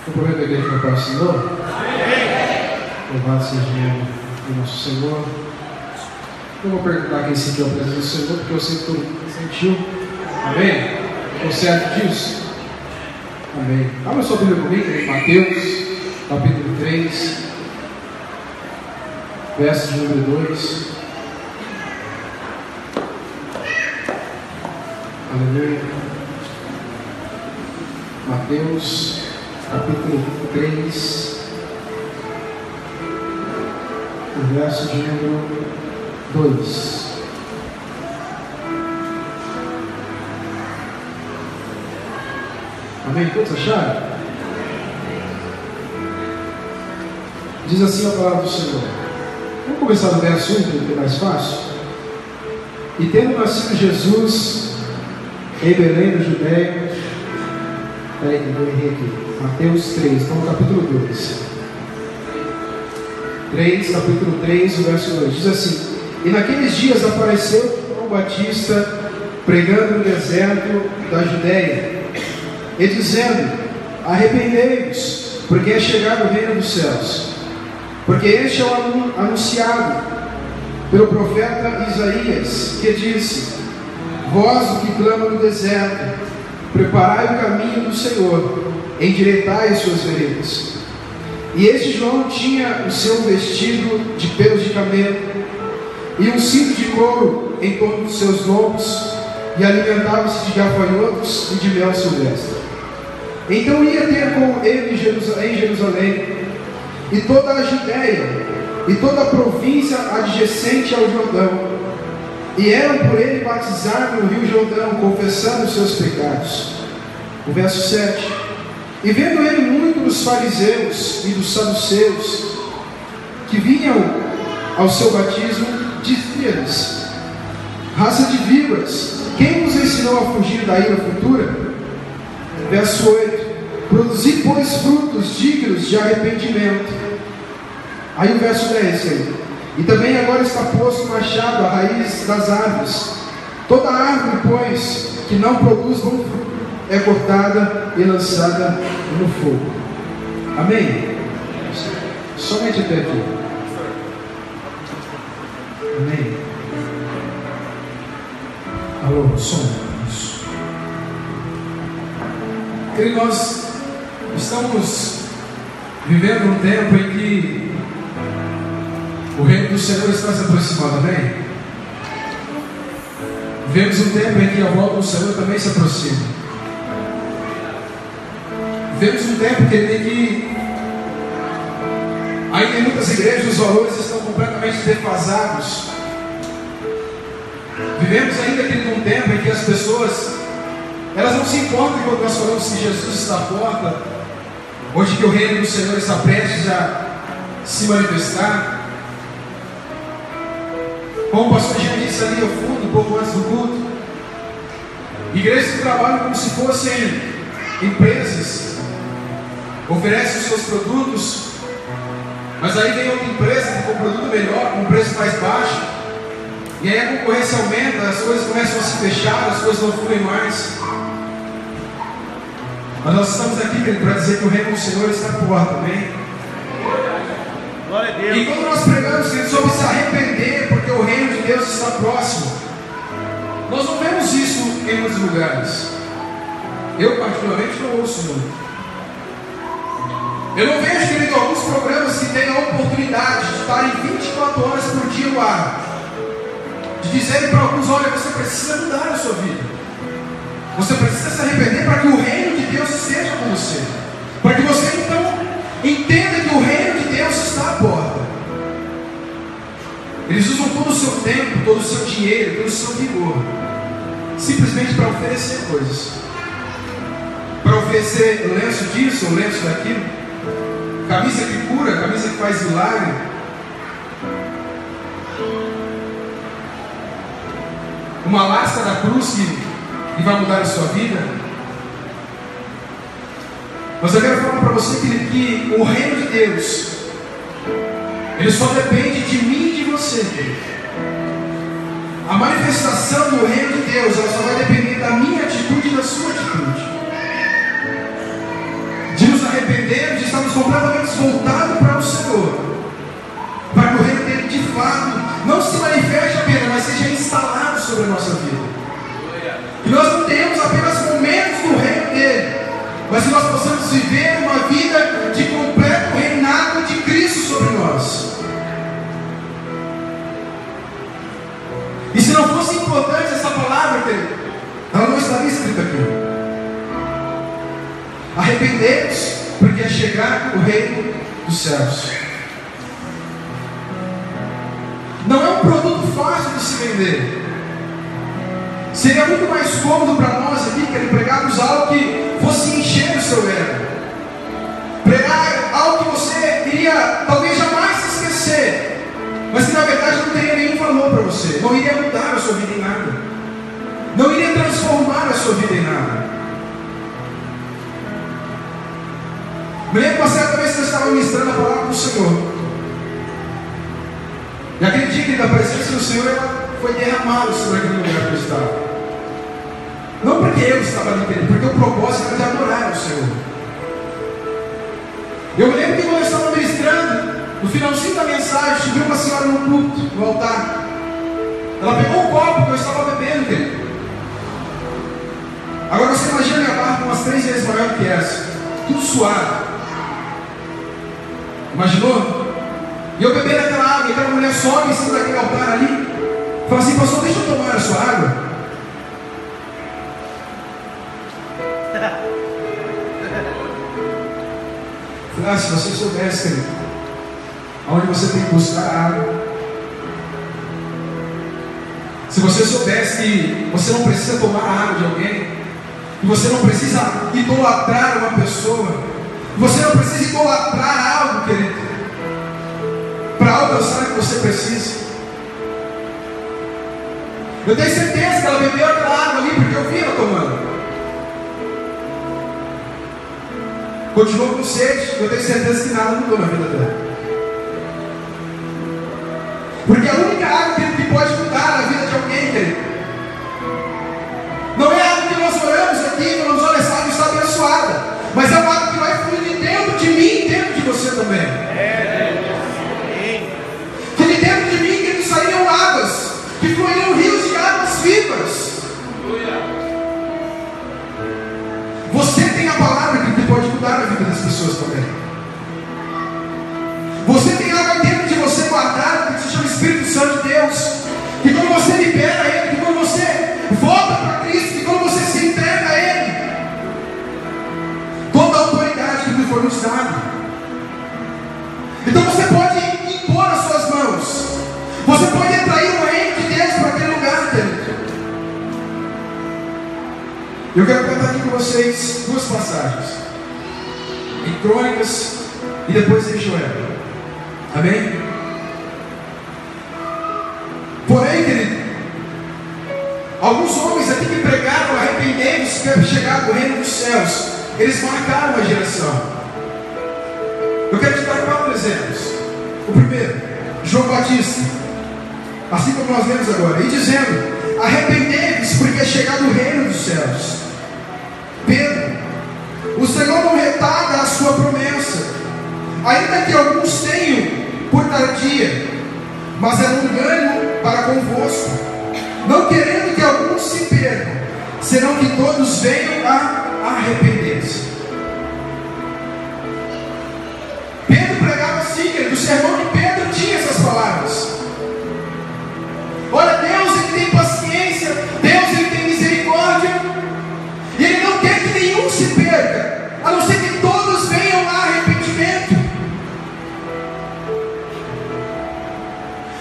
O prometo da igreja do Pai do Senhor. Louvado seja o nosso Senhor. Eu vou perguntar quem sentiu a presença do Senhor, porque eu sei que todo mundo sentiu. Amém? Estou certo disso? Amém. Abra sua Bíblia comigo em Mateus, capítulo 3, verso de número 2. Aleluia. Mateus, capítulo 3, o verso de número 2. Amém? Todos acharam? Diz assim a palavra do Senhor. Vamos começar do verso 1, que é mais fácil. E tendo nascido Jesus em Belém da Judéia. Peraí, eu errei aqui. Mateus 3, então capítulo 2. 3, capítulo 3, o verso 2. Diz assim: E naqueles dias apareceu João Batista pregando no deserto da Judéia, e dizendo: Arrependei-vos, porque é chegado o reino dos céus. Porque este é o anunciado pelo profeta Isaías, que disse: Vós o que clama no deserto, preparai o caminho do Senhor, endireitai as suas veredas. E este João tinha o seu vestido de pelos de camelo e um cinto de couro em torno dos seus lombos, e alimentava-se de gafanhotos e de mel silvestre. Então ia ter com ele em Jerusalém e toda a Judéia e toda a província adjacente ao Jordão, e eram por ele batizados no rio Jordão, confessando os seus pecados. O verso 7. E vendo ele muito dos fariseus e dos saduceus que vinham ao seu batismo, dizia-lhes: Raça de víboras, quem vos ensinou a fugir da ira futura? Verso 8. Produzi, pois, frutos dignos de arrependimento. Aí o verso 10 aí. E também agora está posto machado à raiz das árvores. Toda árvore, pois, que não produz bom fruto, é cortada e lançada no fogo. Amém? Somente até aqui. Amém? Alô, som. E nós estamos vivendo um tempo em que o reino do Senhor está se aproximando, amém? Vivemos um tempo em que a volta do Senhor também se aproxima. Vivemos um tempo que ainda em muitas igrejas os valores estão completamente defasados. Vivemos ainda um tempo em que as pessoas elas não se importam quando nós falamos que Jesus está à porta, hoje que o reino do Senhor está prestes a se manifestar. Como o pastor já disse ali ao fundo, um pouco antes do culto, igrejas que trabalham como se fossem empresas, oferecem os seus produtos, mas aí vem outra empresa com um produto melhor, com um preço mais baixo, e aí a concorrência aumenta, as coisas começam a se fechar, as coisas não fluem mais. Mas nós estamos aqui, querido, para dizer que o reino do Senhor está à porta, amém? Glória a Deus. E quando nós pregamos, querido, sobre se arrepender, porque o reino de Deus está próximo, nós não vemos isso em muitos lugares. Eu, particularmente, não ouço muito. Eu não vejo, querido, alguns programas que têm a oportunidade de estarem 24 horas por dia no ar, de dizerem para alguns: olha, você precisa mudar a sua vida. Você precisa se arrepender para que o reino de Deus esteja com você. Para que você então entenda que o reino de Deus está à porta. Eles usam todo o seu tempo, todo o seu dinheiro, todo o seu vigor, simplesmente para oferecer coisas. Para oferecer lenço disso, lenço daquilo, camisa que cura, camisa que faz milagre. Uma lasca da cruz que vai mudar a sua vida. Mas eu quero falar para você que o reino de Deus, ele só depende de mim e de você. A manifestação do reino de Deus, ela só vai depender da minha atitude e da sua atitude. De nos arrepender completamente voltados para o Senhor, para que o reino dele de fato não se manifeste apenas, mas seja instalado sobre a nossa vida. Que nós não tenhamos apenas momentos do reino dele, mas que nós possamos viver uma vida de completo reinado de Cristo sobre nós. E se não fosse importante essa palavra, querido, ela não estaria escrita aqui. Arrependei-vos, porque é chegado o reino dos céus. Não é um produto fácil de se vender. Seria muito mais cômodo para nós aqui, querido, pregarmos algo que fosse encher o seu ego. Pregar algo que você iria talvez jamais se esquecer, mas que na verdade não teria nenhum valor para você. Não iria mudar a sua vida em nada. Não iria transformar a sua vida em nada. Me lembro uma certa vez que eu estava ministrando a palavra do Senhor. E aquele dia que a presença do Senhor ela foi derramada sobre aquele lugar que eu estava. Não porque eu estava ali, porque o propósito era de adorar o Senhor. Eu me lembro que quando eu estava ministrando, no finalzinho da mensagem, subiu uma senhora no culto, no altar. Ela pegou um copo que eu estava bebendo, querido. Agora você imagina minha barba umas 3 vezes maior que essa, tudo suado. Imaginou? E eu bebendo aquela água, e aquela mulher sobe em cima daquele altar ali, fala assim: pastor, deixa eu tomar a sua água. Falei: se você soubesse, querido, aonde você tem que buscar água, se você soubesse que você não precisa tomar a água de alguém, que você não precisa idolatrar uma pessoa, que você não precisa idolatrar algo, querido, para alcançar o que você precisa. Eu tenho certeza que ela bebeu aquela água ali, porque eu vi ela tomando. Continuou com sede. Eu tenho certeza que nada mudou na vida dela. Porque a única água que pode mudar a vida de alguém, querido, não é a água que nós oramos aqui e falamos: olha, essa água está abençoada, mas é uma água que vai fluir de dentro de mim e dentro de você também. Que de dentro de mim que sairiam águas, que fluiriam rios de águas vivas. Você tem a palavra que pode mudar a vida das pessoas também. Você tem algo dentro de você guardado, que se chama Espírito Santo de Deus, que quando você libera Ele, que quando você volta para Cristo, que quando você se entrega a Ele, toda a autoridade que lhe foi nos dada. Então você pode impor as suas mãos, você pode atrair o reino de Deus para aquele lugar, querido. Eu quero cantar aqui com vocês 2 passagens, em Crônicas e depois em Joel. Amém? Porém, querido, alguns homens aqui que pregaram arrependendo-se que é chegado o reino dos céus, eles marcaram uma geração. Eu quero te dar 4 exemplos. O primeiro, João Batista, assim como nós lemos agora, e dizendo: arrependei-vos, porque é chegado o reino dos céus. Pedro: o Senhor não retarda a sua promessa, ainda que alguns tenham por tardia, mas é longânimo para convosco, não querendo que alguns se percam, senão que todos venham a arrepender-se. Pedro pregava assim, querido. O sermão de Pedro tinha essas palavras. Olha, Deus ele tem paciência, Deus ele tem misericórdia, e Ele não quer que nenhum se perca, a não ser que todos venham a arrependimento,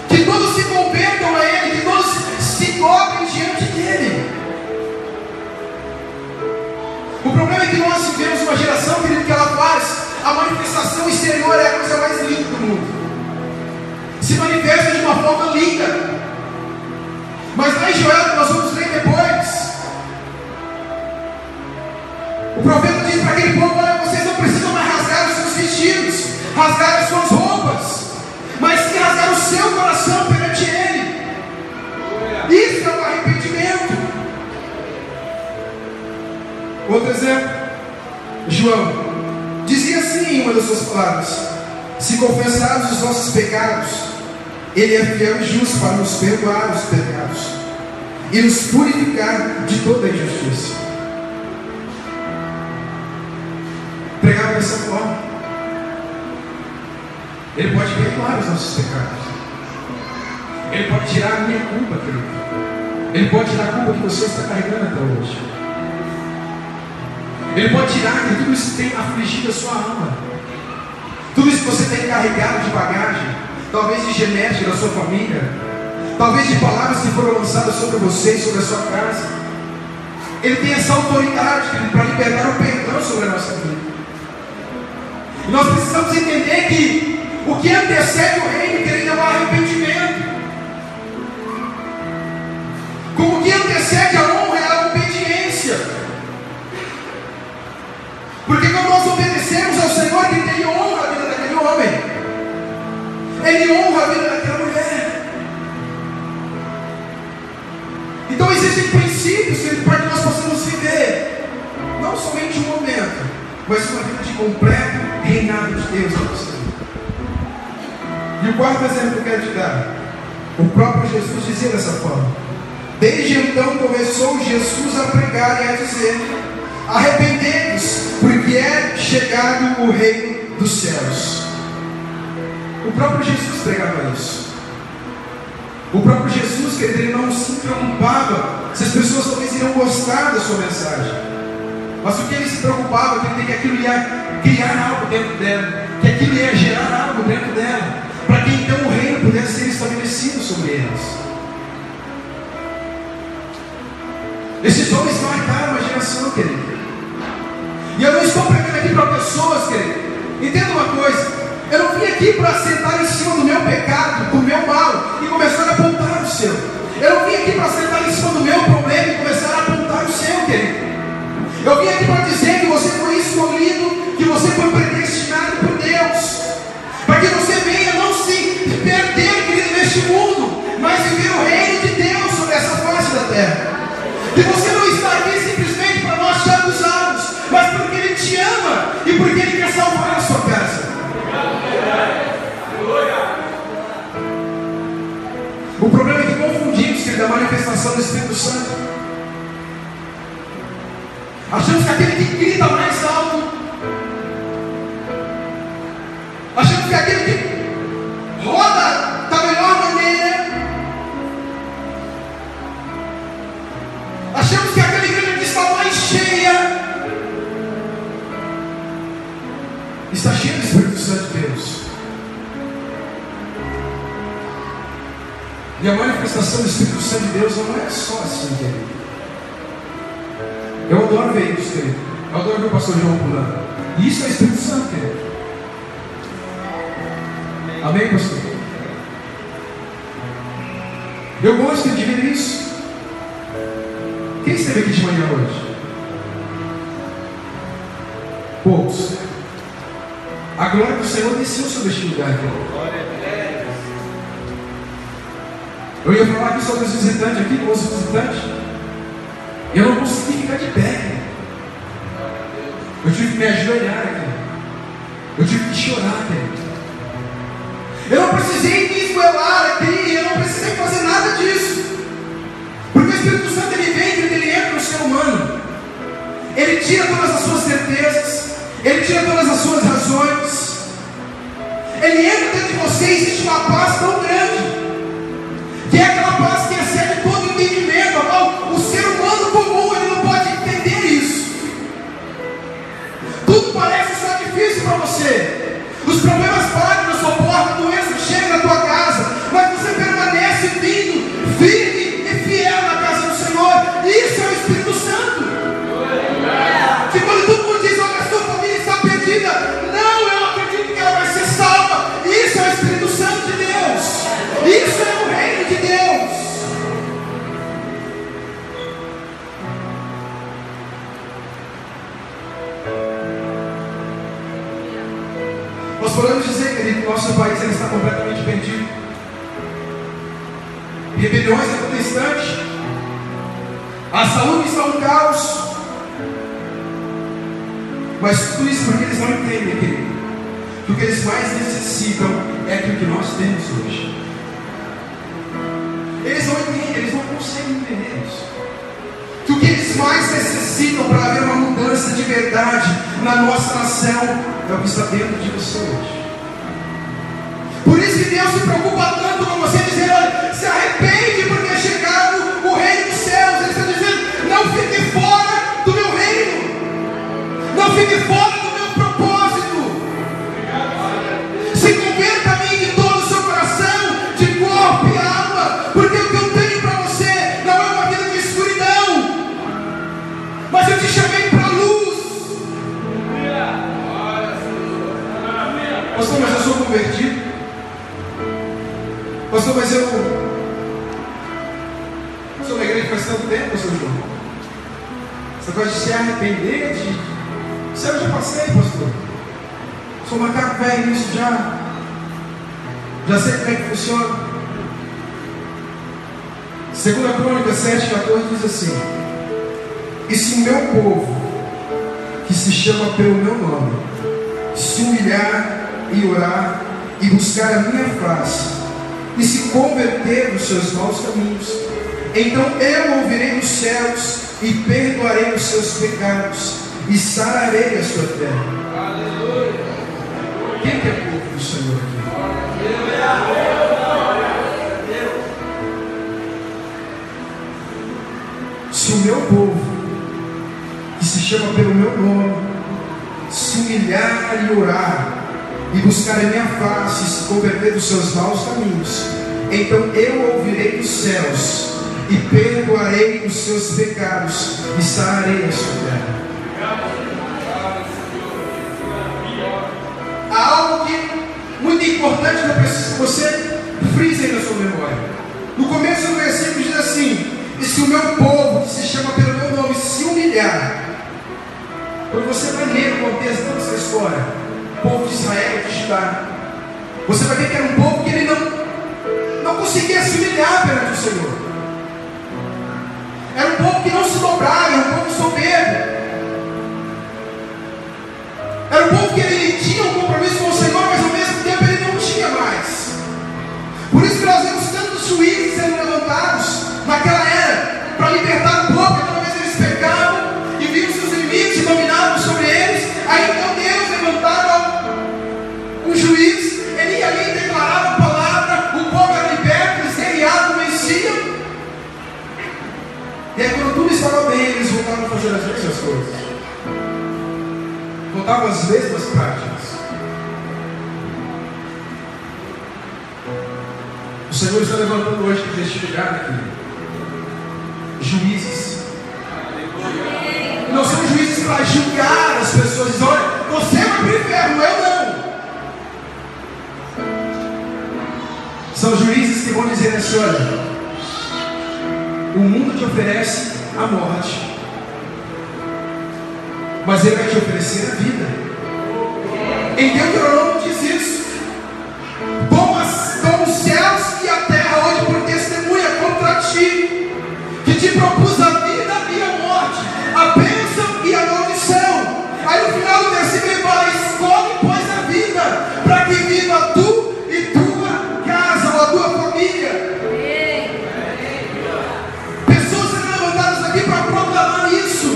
que todos se convertam a Ele, que todos se dobrem diante dEle. O problema é que nós vivemos uma geração, querido, que ela faz a manifestação exterior, é a coisa mais linda do mundo, se manifesta de uma forma linda, mas lá em Joel, que nós vamos ler depois, o profeta diz para aquele povo: olha, vocês não precisam mais rasgar os seus vestidos, rasgar as suas roupas, mas sim rasgar o seu coração perante Ele. Isso é o arrependimento. Outro exemplo, João dizia assim em uma das suas palavras: se confessarmos os nossos pecados, Ele é fiel e justo para nos perdoar os pecados e nos purificar de toda a injustiça. Pregar dessa forma, Ele pode perdoar os nossos pecados. Ele pode tirar a minha culpa, querido. Ele pode tirar a culpa que você está carregando até hoje. Ele pode tirar de tudo isso que tem afligido a sua alma, tudo isso que você tem carregado de bagagem, talvez de genética da sua família, talvez de palavras que foram lançadas sobre você e sobre a sua casa. Ele tem essa autoridade para libertar o perdão sobre a nossa vida. E nós precisamos entender que o que antecede o reino, querido, é o arrependimento. Como o que antecede a honra é a obediência. Porque quando nós obedecemos ao Senhor, Ele honra a vida daquele homem, Ele honra a vida daquela mulher. Então existem princípios para que nós possamos viver não somente um momento, mas uma vida de completo reinado de Deus na nossa vida. E o quarto exemplo que eu quero te dar, o próprio Jesus dizia dessa forma: desde então começou Jesus a pregar e a dizer: arrependei-vos, porque é chegado o reino dos céus. O próprio Jesus pregava isso. O próprio Jesus, querido, Ele não se preocupava se as pessoas talvez iriam gostar da sua mensagem, mas o que Ele se preocupava é que aquilo ia criar algo dentro dela, que aquilo ia gerar algo dentro dela, para que então o reino pudesse ser estabelecido sobre eles. Esses homens marcaram uma geração, querido. E eu não estou pregando aqui para pessoas, querido. Entenda uma coisa: eu não vim aqui para sentar em cima do meu pecado, do meu mal, e começar a apontar o seu. Eu não vim aqui para sentar em cima do meu problema e começar a apontar o seu, querido. Eu vim aqui para dizer que você foi escolhido, que você foi predestinado por Deus, para que você venha não se perder, querido, neste mundo, mas viver o reino de Deus sobre essa face da terra. Que você não está aqui simplesmente para nós te abusarmos, mas porque Ele te ama e porque Ele quer salvar a sua casa. O problema é que confundimos, querido, a manifestação do Espírito Santo. Achamos que aquele que grita mais alto, achamos que aquele que roda da melhor maneira, achamos que aquela igreja que está mais cheia está cheia do Espírito Santo de Deus. E a manifestação do Espírito Santo de Deus não é só assim, querido. Eu adoro ver isso, querido. Eu adoro ver o pastor João pulando. E isso é Espírito Santo, querido. Amém, pastor? Eu gosto de ver isso. Quem esteve aqui de manhã hoje? Poucos. A glória do Senhor desceu sobre este lugar, querido. Eu ia falar aqui sobre os visitantes aqui, com os visitantes. E eu não consegui ficar de pé. Eu tive que me ajoelhar aqui. Eu tive que chorar aqui. Eu não precisei me esgoelar aqui. Eu não precisei fazer nada disso. Porque o Espírito Santo, ele vem, ele entra no ser humano. Ele tira todas as suas certezas. Ele tira todas as suas razões. Ele entra dentro de você e existe uma paz tão grande, que é aquela paz que excede todo entendimento, a qual o ser humano comum ele não pode entender isso. Tudo parece estar difícil para você. Os problemas batem na sua porta, a doença chega na tua casa, mas você permanece vindo, firme e fiel na casa do Senhor. Isso é o Espírito Santo. Que quando todo mundo diz: olha, a sua família está perdida, não, eu acredito que ela vai ser salva. Isso é o Espírito Santo de Deus. Isso é o reino de Deus. Nós podemos dizer, querido, que o nosso país ele está completamente perdido. Rebeliões constantes, a saúde está um caos. Mas tudo isso porque eles não entendem, querido, que o que eles mais necessitam é aquilo que nós temos hoje. Eles não entendem, eles não conseguem entender isso. Que o que eles mais necessitam para haver uma mudança de verdade na nossa nação é o que está dentro de você hoje. Por isso que Deus se preocupa tanto com você, dizendo: olha, se arrepende porque é chegado o reino dos céus. Ele está dizendo: não fique fora do meu reino, não fique fora do meu propósito. Se converta a mim de todo o seu coração, de corpo e alma, porque o que eu tenho para você não é uma vida de escuridão, mas eu te chamei para a luz. Pastor, mas eu sou convertido. Pastor, mas eu sou na igreja faz tanto tempo, pastor João. Você gosta de se arrepender de... Isso eu já passei, pastor. Sou macaco velho nisso já. Já sei como é que funciona. 2 Crônicas 7,14 diz assim: e se o meu povo, que se chama pelo meu nome, se humilhar e orar e buscar a minha face e se converter dos seus maus caminhos, então eu ouvirei dos céus e perdoarei os seus pecados e sararei a sua terra. Aleluia. Quem que é povo do Senhor aqui? Se o meu povo, que se chama pelo meu nome, se humilhar e orar e buscar a minha face e se converter dos seus maus caminhos, então eu ouvirei dos céus e perdoarei os seus pecados e sararei a sua terra. Há algo que muito importante que eu preciso que você frise aí na sua memória. No começo do versículo diz assim: e se o meu povo, que se chama pelo meu nome, se humilhar. Quando você vai ler o contexto dessa história, o povo de Israel, de Judá, você vai ver que era um povo que ele não conseguia se humilhar perante o Senhor. Era um povo que não se dobrava, era um povo soberbo. Era um povo que ele tinha um compromisso com o Senhor, mas ao mesmo tempo ele não tinha mais. Por isso que nós vemos tantos juízes sendo levantados naquela era, para libertar o povo, porque toda vez eles pecavam e viam seus inimigos e dominavam sobre eles. Aí então Deus levantava um juiz, ele ia ali e declarava a palavra, o povo era liberto, eles guerreavam, venciam. E aí quando tudo estava bem, eles voltavam a fazer as mesmas coisas, voltavam às mesmas práticas. O Senhor está levantando hoje para este lugar aqui juízes. Não são juízes para julgar as pessoas, dizendo: olha, você vai para o inferno, eu não. São juízes que vão dizer assim: olha, o mundo te oferece a morte, mas ele vai te oferecer a vida. Em Deuteronômio diz isso: como os céus e a terra hoje por testemunha contra ti, que te propus a vida e a morte, a bênção e a maldição. Aí no final do versículo ele fala: escolhe pois a vida, para que viva tu e tua casa, ou a tua família. Pessoas sendo levantadas aqui para proclamar isso,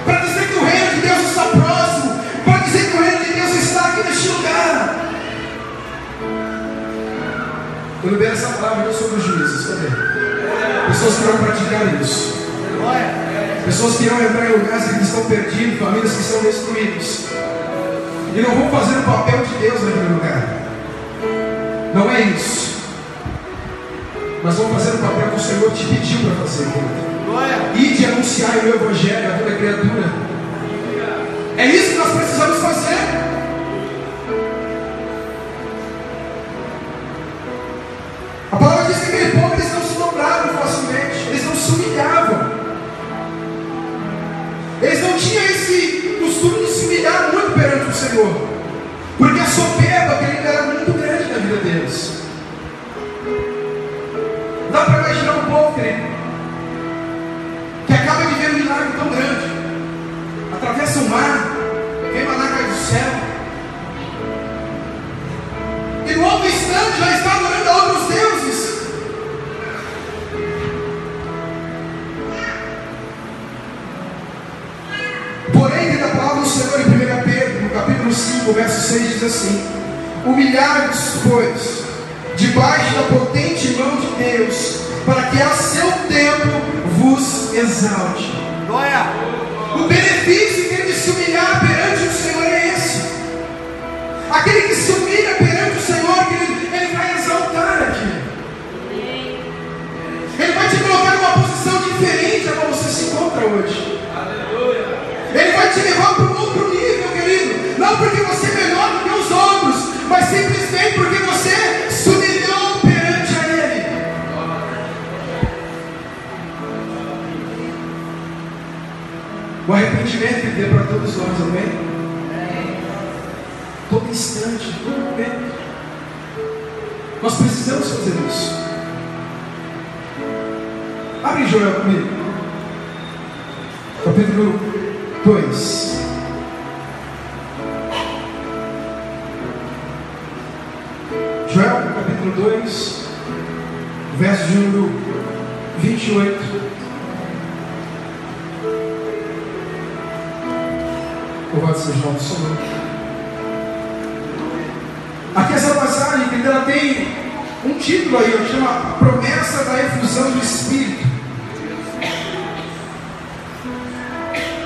para dizer que o reino de Deus está próximo, para dizer que o reino de Deus está aqui neste lugar. Eu libero essa palavra sobre os juízes também. Pessoas que irão praticar isso, pessoas que irão entrar em lugares que estão perdidos, famílias que estão destruídas, e não vão fazer o papel de Deus naquele lugar. Não é isso, mas vão fazer o papel que o Senhor te pediu para fazer. E de anunciar o meu evangelho a toda criatura. É isso que nós precisamos fazer. A palavra diz que aquele povo, eles não se dobravam facilmente, eles não se humilhavam, eles não tinham esse costume de se humilhar muito perante o Senhor, porque a soberba querida era muito grande na vida deles. Dá para imaginar um povo, querido, que acaba de ver um milagre tão grande, atravessa o mar, vem maná cai do céu, Porém, diz a palavra do Senhor em 1 Pedro, no capítulo 5, verso 6, diz assim: humilhai-vos, pois, debaixo da potente mão de Deus, para que a seu tempo vos exalte. Glória! O benefício dele de se humilhar perante o Senhor é esse. Aquele que se humilha perante o Senhor, ele vai exaltar aqui. Ele vai te colocar numa posição diferente da qual você se encontra hoje. Aleluia! Ele vai te levar para um outro nível, querido. Não porque você é melhor do que os outros, mas simplesmente porque você se humilhou perante a Ele. O arrependimento é para todos nós, amém? Todo instante, todo momento. Nós precisamos fazer isso. Abre Joel comigo. Capítulo 2. Joel, capítulo 2, verso de número 28. Louvado seja o nome do Senhor. Aqui essa passagem, que ela tem um título aí, ó, chama Promessa da Efusão do Espírito.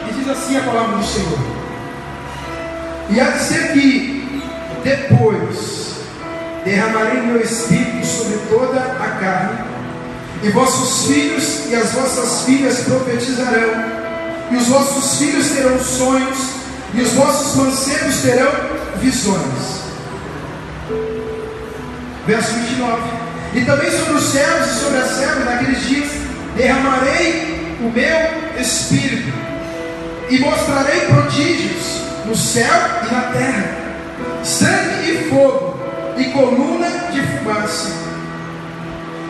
E diz assim a palavra do Senhor: e há de ser que depois derramarei meu Espírito sobre toda a carne, e vossos filhos e as vossas filhas profetizarão, e os vossos filhos terão sonhos, e os vossos mancebos terão visões. Verso 29. E também sobre os céus e sobre as servas naqueles dias derramarei o meu Espírito, e mostrarei prodígios no céu e na terra, sangue e fogo, e coluna de fumaça.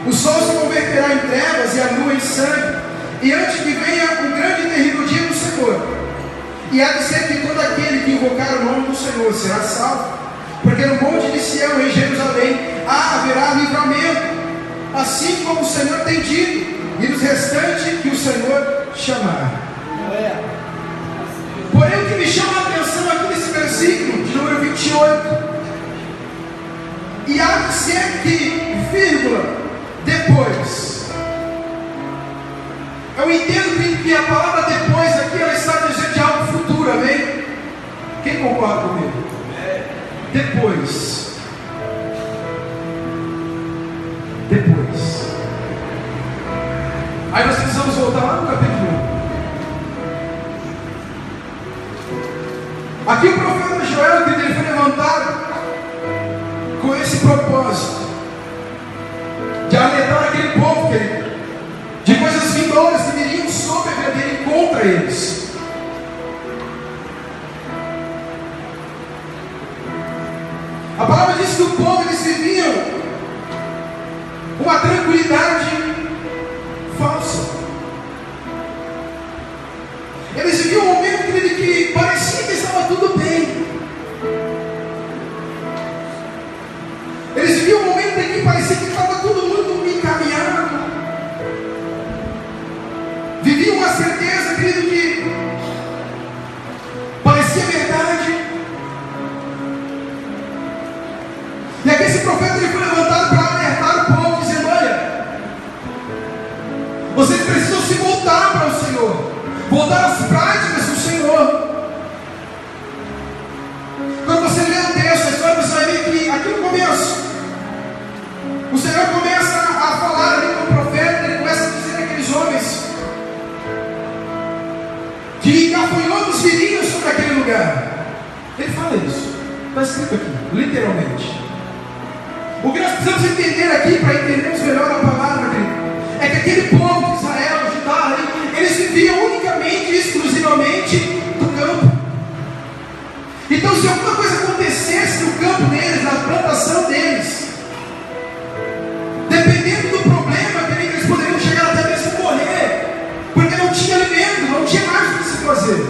O sol se converterá em trevas e a lua em sangue, e antes que venha um grande e terrível dia do Senhor. E há de ser que todo aquele que invocar o nome do Senhor será salvo, porque no monte de Sião, em Jerusalém, haverá livramento, assim como o Senhor tem dito, e nos restantes que o Senhor chamar. Porém, o que me chama a atenção aqui nesse versículo de número 28, e há de ser que, vírgula, depois. Eu entendo que a palavra depois aqui, ela está dizendo de algo futuro, amém? Quem concorda comigo? Depois. Depois. Aí nós precisamos voltar lá no capítulo 1. Aqui o profeta Joel, que ele foi levantado com esse propósito de alertar aquele povo, querido, de coisas vindouras que viriam sobre a vida dele contra eles. A palavra diz que o povo, eles viviam uma tranquilidade falsa. Eles viviam um momento que parecia que estava tudo bem. Eles viviam um momento em que parecia que estava tudo muito encaminhado. Viviam uma certeza, querido, que parecia verdade. E aqui esse profeta ele foi levantado para alertar o povo, dizendo: olha, vocês precisam se voltar para o Senhor, voltar às práticas do Senhor. Quando você lê o texto, a história, você vai ver que aqui no começo o Senhor começa a falar ali com o profeta. Ele começa a dizer àqueles homens que gafanhotos viriam sobre aquele lugar. Ele fala isso, está escrito aqui, literalmente. O que nós precisamos entender aqui, para entendermos melhor a palavra, querido, é que aquele povo de Israel, Judá, eles viviam unicamente e exclusivamente do campo. Então, se alguma coisa acontecesse no campo deles, na plantação deles, dependendo do problema, querido, eles poderiam chegar até mesmo a morrer, porque não tinha alimento, não tinha mais o que se fazer.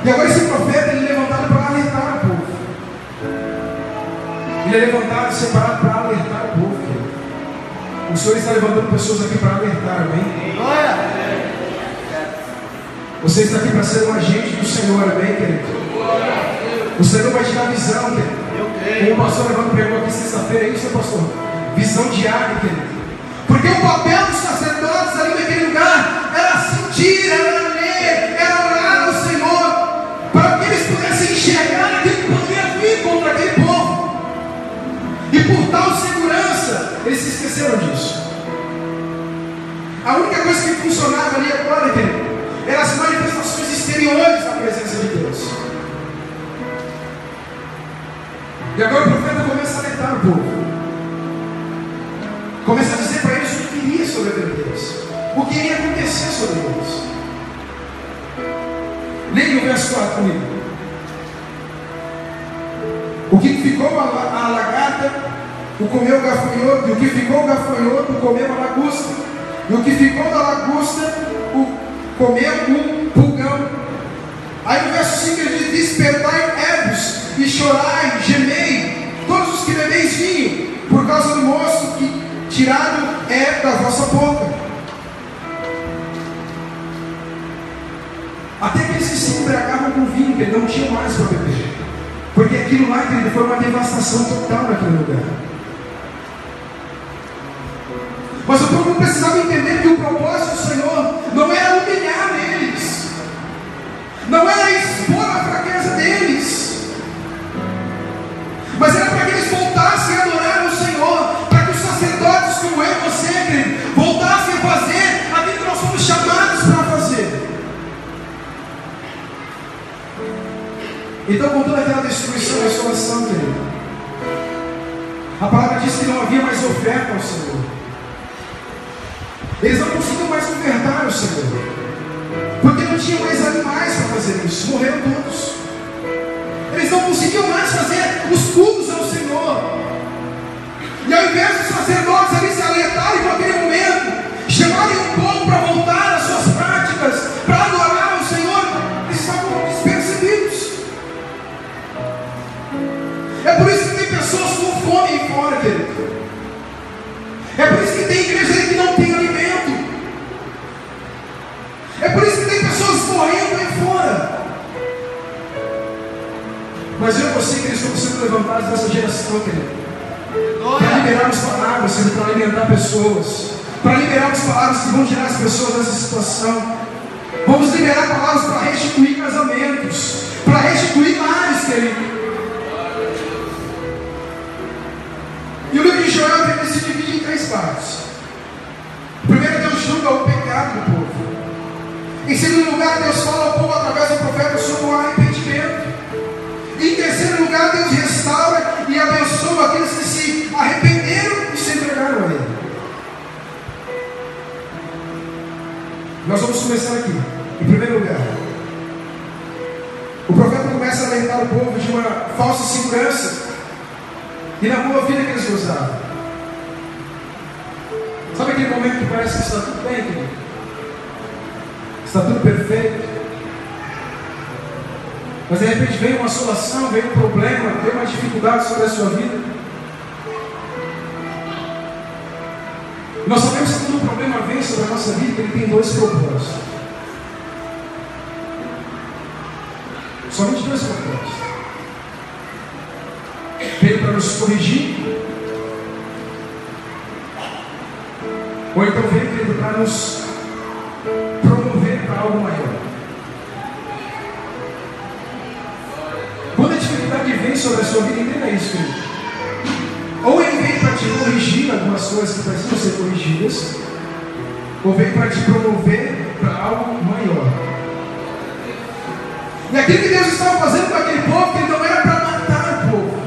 E agora esse profeta, ele é levantado para alertar o povo. Ele é levantado e separado para alertar o povo. O Senhor está levantando pessoas aqui para alertar, amém? Você está aqui para ser um agente do Senhor, amém, querido? O Senhor vai te dar visão, querido. Como o pastor Evandro pregou aqui sexta-feira, é isso, pastor? Visão diária, querido. Porque o papel dos sacerdotes ali naquele lugar era sentir, era ler, era orar ao Senhor, para que eles pudessem enxergar aquilo que poderia vir contra aquele povo. E por tal segurança, eles se esqueceram disso. A única coisa que funcionava ali agora, querido, eram as manifestações exteriores da presença de Deus. E agora o profeta começa a alertar o povo. Começa a dizer para eles o que iria sobre Deus, o que iria acontecer sobre Deus. Leia o verso 4 comigo. O que ficou a lagarta, o comeu o gafanhoto, e o que ficou o gafanhoto, comeu a lagosta, e o que ficou da lagosta, o comeu um pulgão. Aí no verso 5 ele diz: despertai ébus, e chorai, gemei, todos os que bebeis vinho, por causa do moço que tirado é da vossa boca. Até que eles se embriagavam com vinho, que não tinham mais para beber, porque aquilo lá, querido, foi uma devastação total naquele lugar. Mas o povo precisava entender que o propósito do Senhor não era humilhar eles, não era expor a fraqueza deles, mas era para que eles voltassem a adorar o Senhor, para que os sacerdotes como eu e você, querido, voltassem a fazer aquilo que nós fomos chamados para fazer. Então, com toda aquela destruição e desolação, querido, a palavra diz que não havia mais oferta ao Senhor. Eles não conseguiam mais ofertar ao Senhor, porque não tinham mais animais para fazer isso, morreram todos. Eles não conseguiam mais fazer os cultos ao Senhor. E ao invés dos sacerdotes ali se alertarem com aquele momento, chamarem o povo para voltar às suas práticas, para adorar ao Senhor, eles estavam despercebidos. É por isso que tem pessoas com fome aí fora, querido. É por isso que tem igreja aí que não tem alimento. É por isso que tem pessoas morrendo aí fora. Mas eu e você, queridos, estamos sendo levantados nessa geração, querido, para liberarmos palavras, para alimentar pessoas, para liberarmos palavras que vão tirar as pessoas dessa situação. Vamos liberar palavras para restituir casamentos, para restituir lares, querido. E o livro de Joel ele se divide em 3 partes. Primeiro, Deus julga o pecado do povo. Em segundo lugar, Deus fala ao povo através do profeta sobre o arrependimento. E em terceiro lugar, Deus restaura e abençoa aqueles que se arrependeram e se entregaram a Ele. Nós vamos começar aqui. Em primeiro lugar, o profeta começa a alertar o povo de uma falsa segurança e na boa vida que eles gozavam. Sabe aquele momento que parece que está tudo bem, querido? Está tudo perfeito. Mas de repente vem uma assolação, vem um problema, vem uma dificuldade sobre a sua vida. Nós sabemos que quando um problema vem sobre a nossa vida, ele tem 2 propósitos. Somente 2 propósitos. Veio para nos corrigir, ou então veio, querido, para nos promover para algo maior. Quando a dificuldade vem sobre a sua vida, entenda isso, querido. Ou ele vem para te corrigir algumas coisas que precisam ser corrigidas, ou vem para te promover para algo maior. E aquilo que Deus estava fazendo com aquele povo, que não era para matar o povo.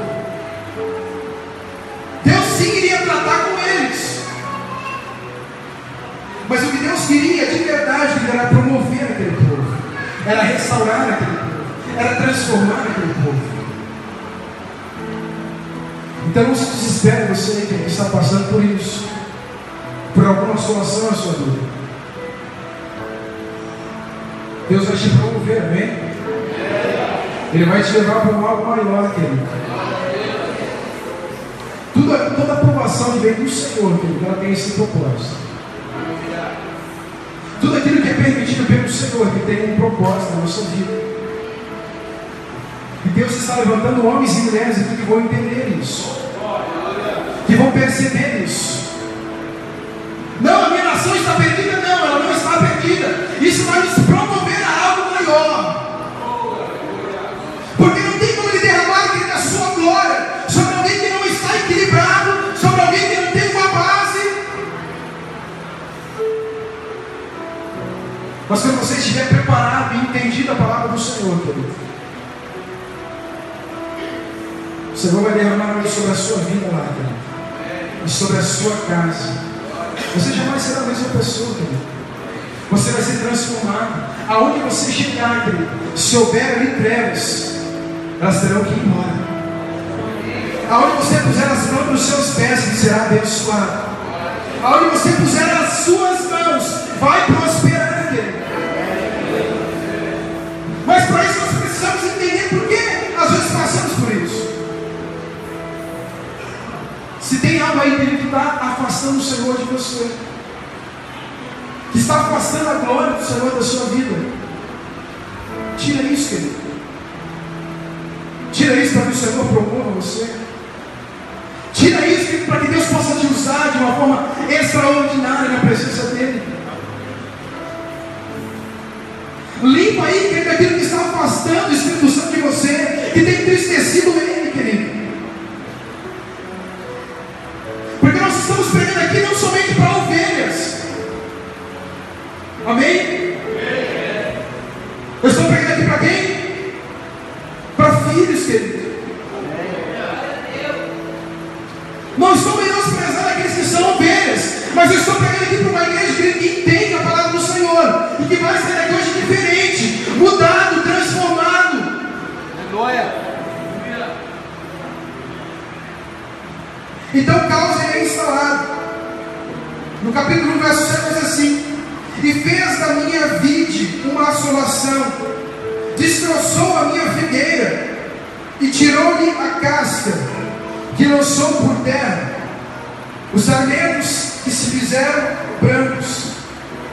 Deus sim iria tratar com eles. Mas o que Deus queria de verdade era promover aquele povo, era restaurar aquele povo, era transformar aquele povo. Então não se desespere você que está passando por isso, por alguma assolação na sua vida. Deus vai te promover, amém? Ele vai te levar para um algo maior, querido. Toda aprovação que vem do Senhor, querido, ela tem esse propósito. Tudo aquilo que é permitido pelo do Senhor que tem um propósito na nossa vida. E Deus está levantando homens e mulheres aqui que vão entender isso, que vão perceber isso. Não, a minha nação está perdida. Não, ela não está perdida. Isso vai nos promover a algo maior. Porque não tem como Ele derramar, querido, a sua glória sobre alguém que não está equilibrado, sobre alguém que não tem uma base. Mas quando você estiver preparado e entendido a palavra do Senhor, querido, o Senhor vai derramar sobre a sua vida lá, querido, e sobre a sua casa. Você jamais será a mesma pessoa, querido. Você vai ser transformado. Aonde você chegar, querido, se houver ali trevas, elas terão que ir embora. Aonde você puser as mãos nos seus pés, ele será abençoado. Aonde você puser as suas mãos, vai prosperar, querido. Mas para isso nós precisamos entender por que às vezes passamos por isso. Se tem algo aí, querido, que está afastando o Senhor de você, que está afastando a glória do Senhor da sua vida, tira isso, querido. Tira isso para que o Senhor promova você. Tira isso, querido, para que Deus possa te usar de uma forma extraordinária na presença dEle. Limpa aí, querido, aquilo que está afastando o Espírito Santo de você, que tem entristecido Ele, querido. Porque nós estamos pregando aqui não somente para ovelhas. Amém? Eu estou pregando aqui para quem? Para filhos, querido. Não estou menosprezando aqueles que são ovelhas, mas eu estou pregando aqui para uma igreja, querido, que entende a palavra do Senhor e que vai sair daqui hoje diferente, mudado, transformado. Aleluia. Então o caos é instalado. No capítulo 1, verso 7 diz assim: e fez da minha vide uma assolação, destroçou a minha figueira e tirou-lhe a casca, que lançou por terra os sarmentos que se fizeram brancos.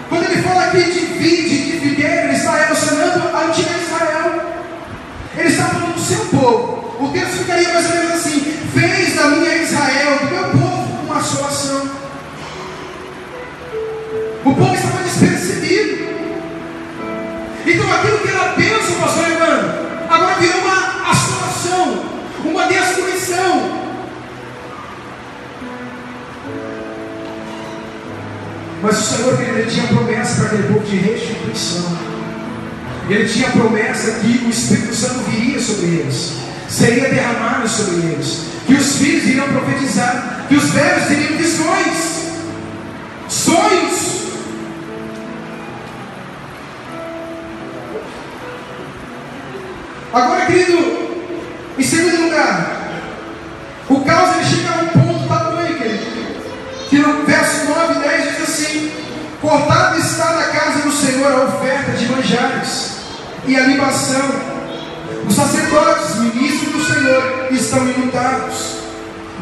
Quando ele fala aqui de vide, de figueira, ele está relacionando a antiga Israel. Ele está falando do seu povo. O texto ficaria mais ou menos assim: fez da minha Israel, do meu povo, uma assolação. O povo estava despercebido. Então aquilo que era bênção, pastor Evandro, agora virou uma assolação, uma destruição. Mas o Senhor, ele tinha promessa para aquele povo de restituição. Ele tinha promessa que o Espírito Santo viria sobre eles, seria derramado sobre eles, que os filhos iriam profetizar, que os velhos teriam visões, sonhos. Agora, querido, em segundo lugar, o caos ele chega a um ponto tamanho, querido, que no verso 9 e 10 diz assim: cortada está da casa do Senhor a oferta de manjares e a libação. Os sacerdotes, ministros do Senhor, estão enlutados.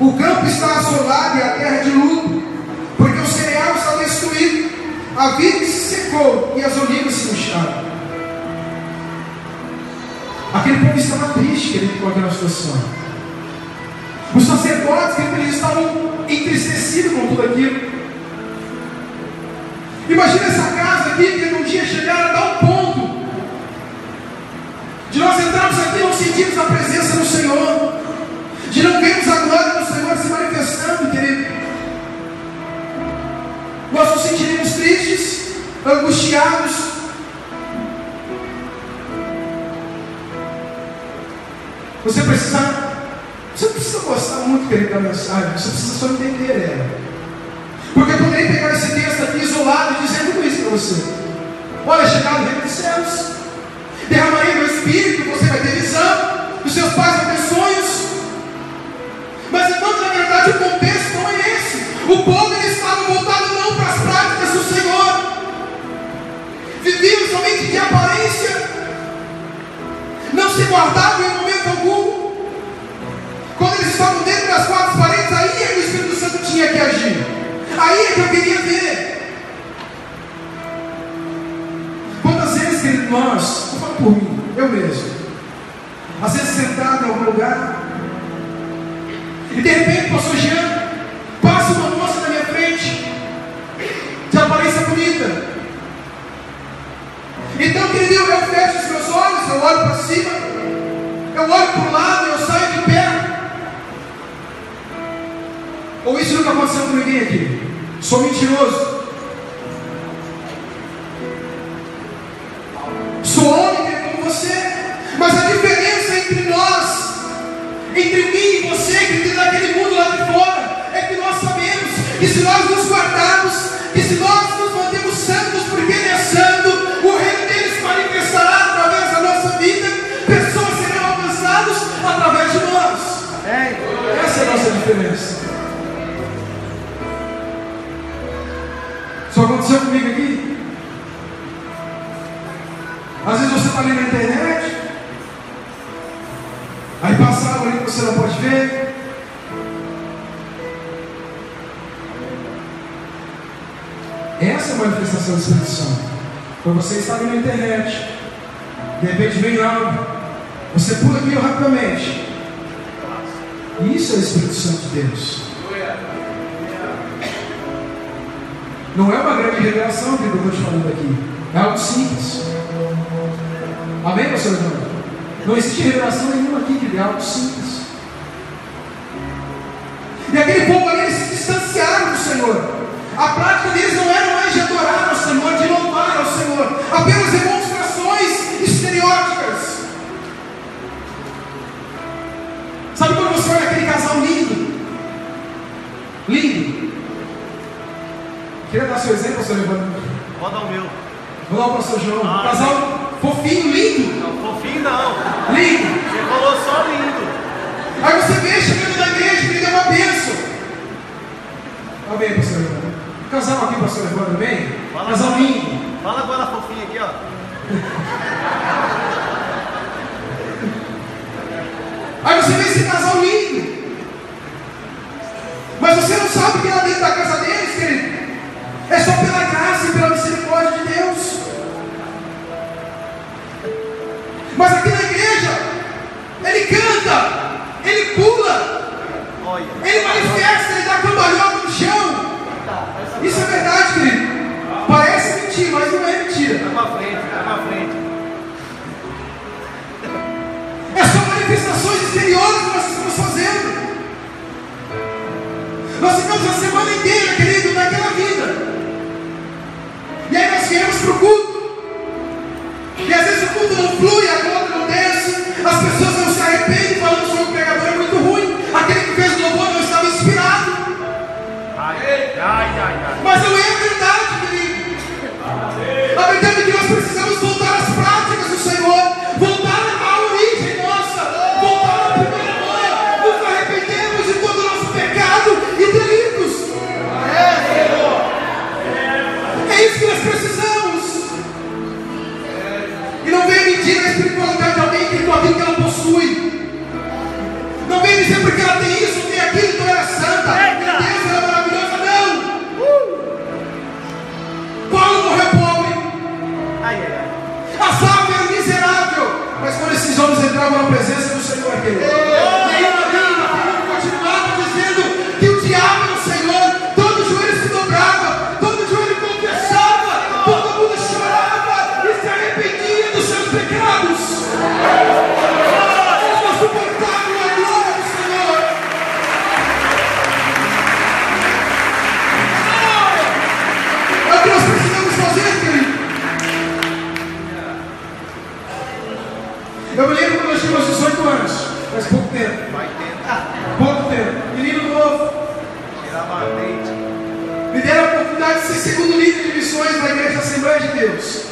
O campo está assolado e a terra de luto, porque o cereal está destruído, a vide se secou e as olivas se murcharam. Aquele povo estava triste, querido, com aquela situação. Os sacerdotes, querido, eles estavam entristecidos com tudo aquilo. Imagina essa casa aqui, que um dia chegaram a dar um ponto de nós entrarmos aqui e não sentirmos a presença do Senhor, de não vermos a glória do Senhor se manifestando, querido. Nós nos sentiremos tristes, angustiados. Você precisa gostar muito, querido, da mensagem. Você precisa só entender ela. Porque eu poderia pegar esse texto aqui isolado e dizer tudo isso para você. Olha, chegado o reino dos céus, derramarei meu espírito, você vai ter visão, os seus pais vão ter sonhos. Mas enquanto na verdade o contexto não é esse. O povo ele estava voltado não para as práticas do Senhor, viviam somente de aparência, não se guardavam em momento algum. Quando eles estavam dentro das quatro paredes, aí é que o Espírito Santo tinha que agir. Aí é que eu queria ver. Quantas nós, eu falo por mim, eu mesmo, às vezes sentado em algum lugar, e de repente o pastor Jean passa uma moça na minha frente, de aparência bonita. Então, querido, eu fecho os meus olhos, eu olho para cima, eu olho para o lado, eu saio de pé. Ou isso nunca aconteceu com ninguém aqui? Sou mentiroso. Sou homem como você. Mas a diferença entre nós, entre mim e você, que vive naquele mundo lá de fora, é que nós sabemos que se nós nos guardarmos, que se nós nos mantemos santos, porque Ele é santo, o reino dele se manifestará através da nossa vida, pessoas serão alcançadas através de nós. Essa é a nossa diferença. Só aconteceu comigo aqui. Às vezes você está ali na internet, aí passa algo ali que você não pode ver. Essa é a manifestação do Espírito Santo. Quando você está ali na internet, de repente vem algo, você pula aquilo rapidamente. Isso é o Espírito Santo de Deus. Não é uma grande revelação que eu estou te falando aqui. É algo simples. Amém, pastor Eduardo? Não existe revelação nenhuma aqui, que é algo simples. E aquele povo ali, eles se distanciaram do Senhor. A prática deles não era mais de adorar ao Senhor, de louvar ao Senhor, apenas demonstrações estereóticas. Sabe quando você olha aquele casal lindo? Lindo. Queria dar seu exemplo, pastor Eduardo? Pode dar o meu. Vou dar o pastor João. Casal fofinho, lindo. Não, fofinho não. Lindo. Você falou só lindo. Aí você vê chegando na igreja, que ele deu uma bênção. Amém, pastor Evandro. Casal aqui, pastor Evandro, amém? Casal lindo. Fala agora fofinho aqui, ó. Aí você vê esse casal lindo. Mas você não sabe que lá dentro da casa deles, querido, é só pela graça e pela misericórdia de Deus. Mas aqui na igreja, ele canta, ele pula, ele manifesta, ele dá cambalhota no chão. Isso é verdade, querido. Parece mentira, mas não é mentira. Vai pra frente, vai pra frente. É só manifestações exteriores que nós estamos fazendo. Nós ficamos a semana inteira, querido, naquela vida. E aí nós viemos para o culto. E às vezes o culto não flui, a glória não desce. As pessoas não se arrependem falando sobre o pregador é muito ruim. Aquele que fez o louvor não estava inspirado. Mas não é a verdade, querido. A verdade é que nós precisamos voltar às práticas do Senhor. Voltar à origem nossa. Voltar à primeira mãe. Nos arrependemos de todo o nosso pecado e delitos. É isso que nós precisamos. E não venha medir a espiritualidade de alguém que não tem que ela possui. Não venha dizer porque ela tem isso, tem aquilo, então ela é santa. Meu Deus, ela é maravilhosa. Não. Paulo morreu pobre. Asaf era miserável. Mas quando esses homens entravam na presença do Senhor, nenhuma continuava dizendo que o diabo era o Senhor. Todo joelho se dobrava, todo joelho confessava, todo mundo chorava e se arrependia dos seus pecados. Eles não suportavam a glória do Senhor. É o que nós precisamos fazer, querido. Eu me lembro quando nós tínhamos 18 anos, faz pouco tempo. Pouco tempo. Menino novo. Me deram a oportunidade de ser segundo líder de missões na igreja da Assembleia de Deus.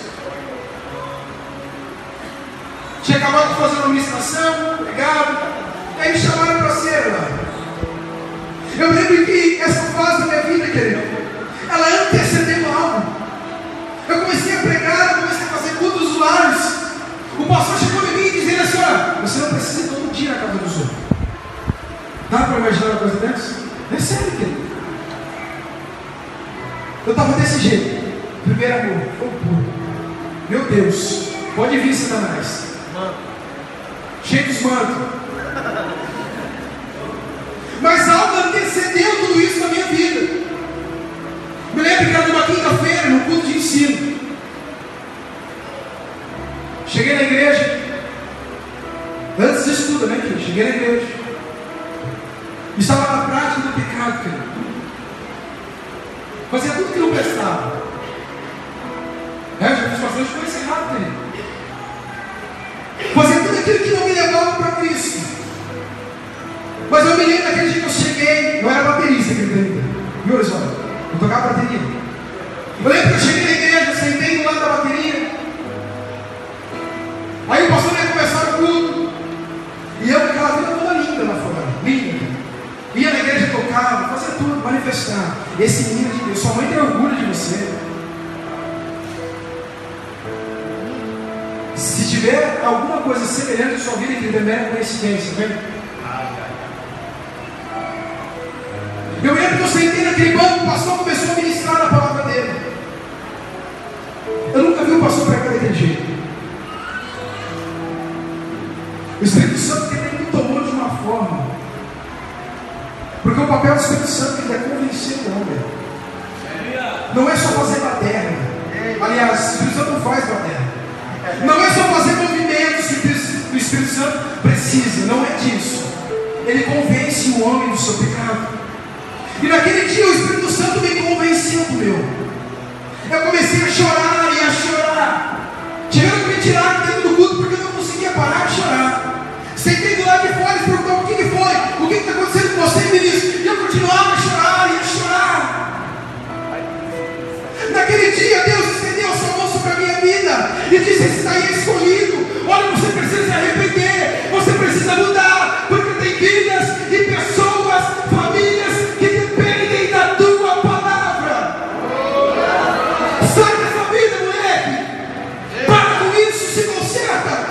Tinha acabado de fazer uma ministração, pregado, e aí me chamaram para ser lá. Eu lembro que essa fase da minha vida, querido, ela antecedeu algo. Eu comecei a pregar, eu comecei a fazer cultos dos lares. O pastor chegou em mim e dizendo assim: olha, você não precisa ir todo dia na casa dos outros. Dá para imaginar uma coisa dessa? É sério, querido. Eu estava desse jeito. Primeiro amor, fogo puro. Meu Deus, Pode vir, Satanás. Cheio dos mantos. Mas algo antecedeu tudo isso na minha vida. Me lembro que era numa quinta-feira, no culto de ensino. Cheguei na igreja. Antes disso tudo, né, querido? Cheguei na igreja. Estava na prática do pecado, querido. Fazia tudo que não prestava. Já fiz bastante coisa errada, querido. Fazia tudo aquilo que não me levava para Cristo. Mas eu me lembro daquele dia que eu cheguei. Eu era baterista, querido. Viu, Horizonte? Eu tocava bateria. Eu lembro que eu cheguei na igreja, sentei do lado da bateria. Aí o pastor ia começar o culto. E eu com aquela vida toda linda lá fora. Linda. Ia na igreja, tocava, fazia tudo, manifestar. Esse menino de Deus, sua mãe tem orgulho de você. Se tiver alguma coisa semelhante na sua vida, que não é coincidência, vem? Eu lembro que eu sentei naquele banco, o pastor começou a ministrar a palavra dele. Eu nunca vi o pastor pregar daquele jeito. O Espírito Santo me tomou de uma forma. Porque o papel do Espírito Santo é convencer o homem. Não é só fazer baderna. Aliás, o Espírito Santo não faz baderna. Não é só fazer movimentos que o Espírito Santo precisa. Não é disso. Ele convence o homem do seu pecado. E naquele dia o Espírito Santo me convenceu do meu. Eu comecei a chorar e a chorar. Tiveram que me tirar dentro do culto porque eu não conseguia parar de chorar. Sentei do lado de fora e perguntou: o que foi? O que está acontecendo com você, ministro? E eu continuava a chorar e a chorar. Naquele dia Deus estendeu a sua mão sobre a minha vida e disse: esse daí é escolhido. Olha, você precisa se arrepender. Você precisa mudar. Porque tem vidas e pessoas, famílias que dependem da tua palavra. Sai dessa vida, moleque. Para com isso, se conserta.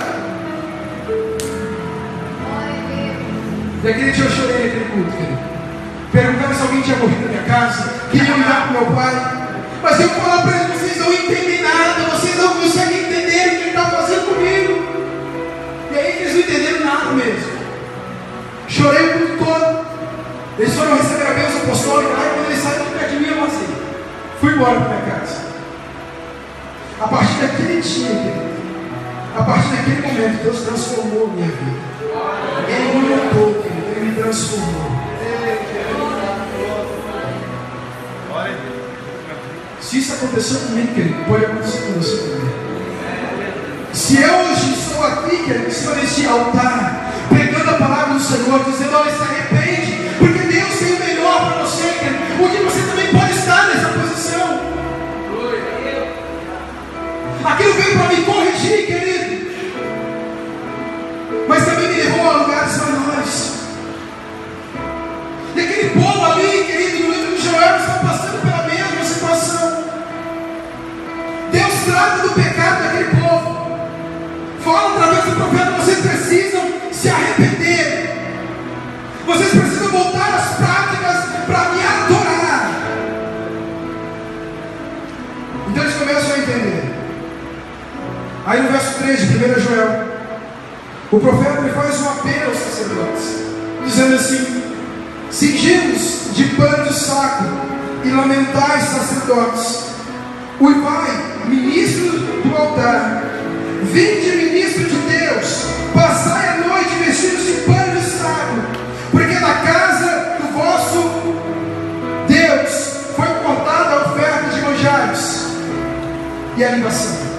E aquele dia eu chorei naquele culto, querido. Perguntava se alguém tinha morrido na minha casa. Queria ligar para o meu pai. Mas eu falo para eles: vocês não entendem nada. Vocês não conseguem entender o que ele está fazendo comigo. E aí eles não entenderam nada mesmo. Chorei o culto todo. Eles foram receber a bênção apostólica. Aí quando eles saíram de perto de mim, eu vazei. Fui embora para minha casa. A partir daquele dia, querido, a partir daquele momento, Deus transformou minha vida. Ele me mudou, querido. Ele me transformou. Se isso aconteceu comigo, querido, pode acontecer com você também. Se eu hoje estou aqui, querido, estou neste altar, pregando a palavra do Senhor, dizendo: olha, se arrepende, porque Deus tem o melhor para você, querido, porque você também pode estar nessa posição. Aquilo veio para me corrigir, querido, mas também me levou a lugares maiores. E aquele povo ali, querido, no livro de Joel, está passando pela mesma situação. Deus trata do pecado daquele povo. Fala através do profeta: vocês precisam se arrepender. Vocês precisam voltar às práticas para me adorar. Então eles começam a entender. Aí no verso 3 de 1 Joel, o profeta me faz um apelo aos sacerdotes, dizendo assim: cingimos de pano de saco e lamentais, sacerdotes. Uivai, ministro do altar. Vinde, ministro de Deus. Passai a noite vestidos de pano de saco, porque da casa do vosso Deus foi cortada a oferta de manjares e a libação.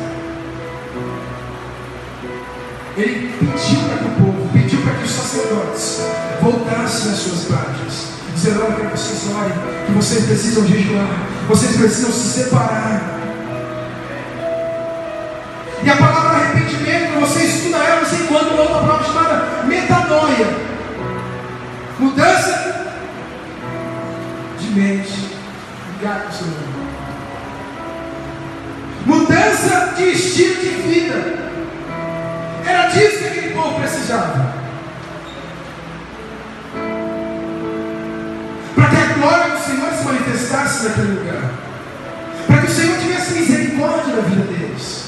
Ele pediu para que o povo, pediu para que os sacerdotes voltassem às suas práticas, dizendo: olha, que vocês olhem, que vocês precisam jejuar, vocês precisam se separar. E a palavra arrependimento, você estuda ela, você encontra uma outra palavra chamada metanoia, mudança de mente. Obrigado, Senhor. Mudança de estilo de vida. Era disso que aquele povo precisava, para que a glória do Senhor se manifestasse naquele lugar, para que o Senhor tivesse misericórdia da vida deles.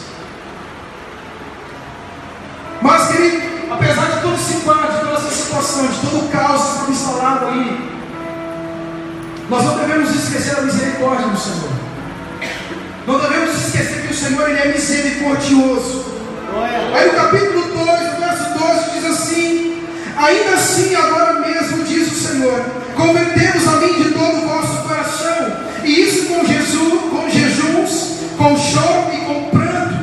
Nós não devemos esquecer a misericórdia do Senhor. Não devemos esquecer que o Senhor ele é misericordioso. Aí no capítulo 2, no verso 12, diz assim: ainda assim agora mesmo, diz o Senhor, convertemos a mim de todo o vosso coração, e isso com jejuns, com choro e com pranto.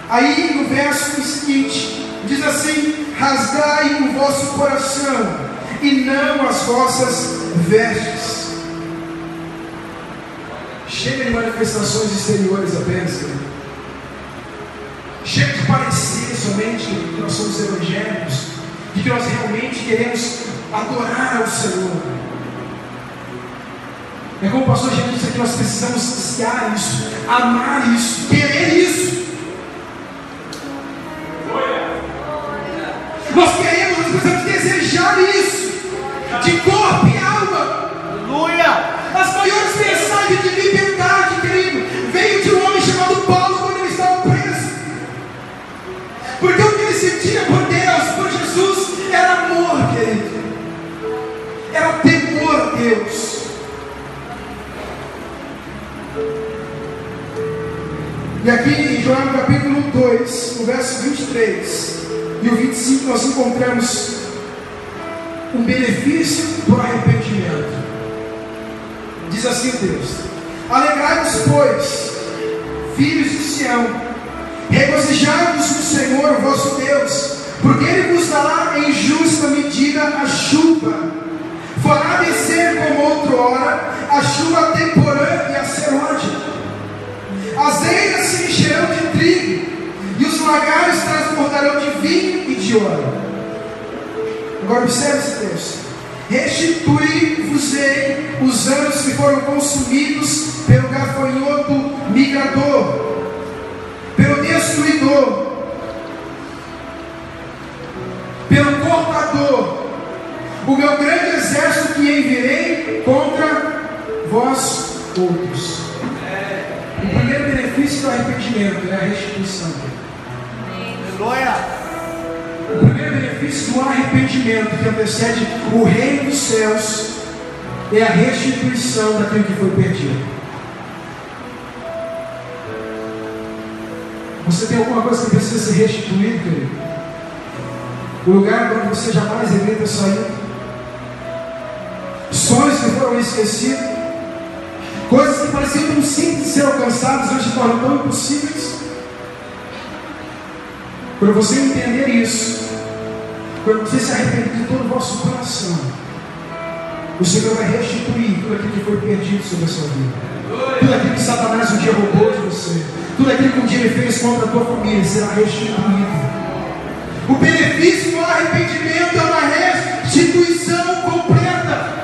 Aí no verso seguinte, diz assim: rasgai o vosso coração, e não as vossas vestes. Chega de manifestações exteriores apenas, querido. Chega de parecer somente que nós somos evangélicos, de que nós realmente queremos adorar ao Senhor. É como o pastor já disse aqui, nós precisamos saciar isso, amar isso, querer isso. Nós precisamos desejar isso, de corpo e alma. Aleluia! As maiores mensagens de liberdade, querido, veio de um homem chamado Paulo quando ele estava preso. Porque o que ele sentia por Deus, por Jesus, era amor, querido. Era temor a Deus. E aqui em João capítulo 2, no verso 23 e o 25, nós encontramos um benefício do arrependimento. Diz assim o texto: alegrai-vos, pois, filhos de Sião, regozijai-vos no Senhor vosso Deus, porque Ele vos dará em justa medida a chuva, fará descer como outrora a chuva temporã e a serôdia. As eiras se encherão de trigo, e os lagares transbordarão de vinho e de óleo. Agora observe esse texto: restitui-vos-ei os anos que foram consumidos pelo gafanhoto migrador, pelo destruidor, pelo cortador, o meu grande exército que enviei contra vós outros. O primeiro benefício do arrependimento é a restituição. Aleluia! O primeiro benefício do arrependimento, que antecede o reino dos céus, é a restituição daquilo que foi perdido. Você tem alguma coisa que precisa ser restituída, querido? O lugar onde você jamais deveria ter saído, sonhos que foram esquecidos, coisas que pareciam tão simples de ser alcançadas, hoje se tornam tão impossíveis. Quando você entender isso, quando você se arrepender de todo o vosso coração, o Senhor vai restituir tudo aquilo que foi perdido sobre a sua vida, tudo aquilo que Satanás um dia roubou de você, tudo aquilo que um dia ele fez contra a tua família, será restituído. O benefício do arrependimento é uma restituição completa.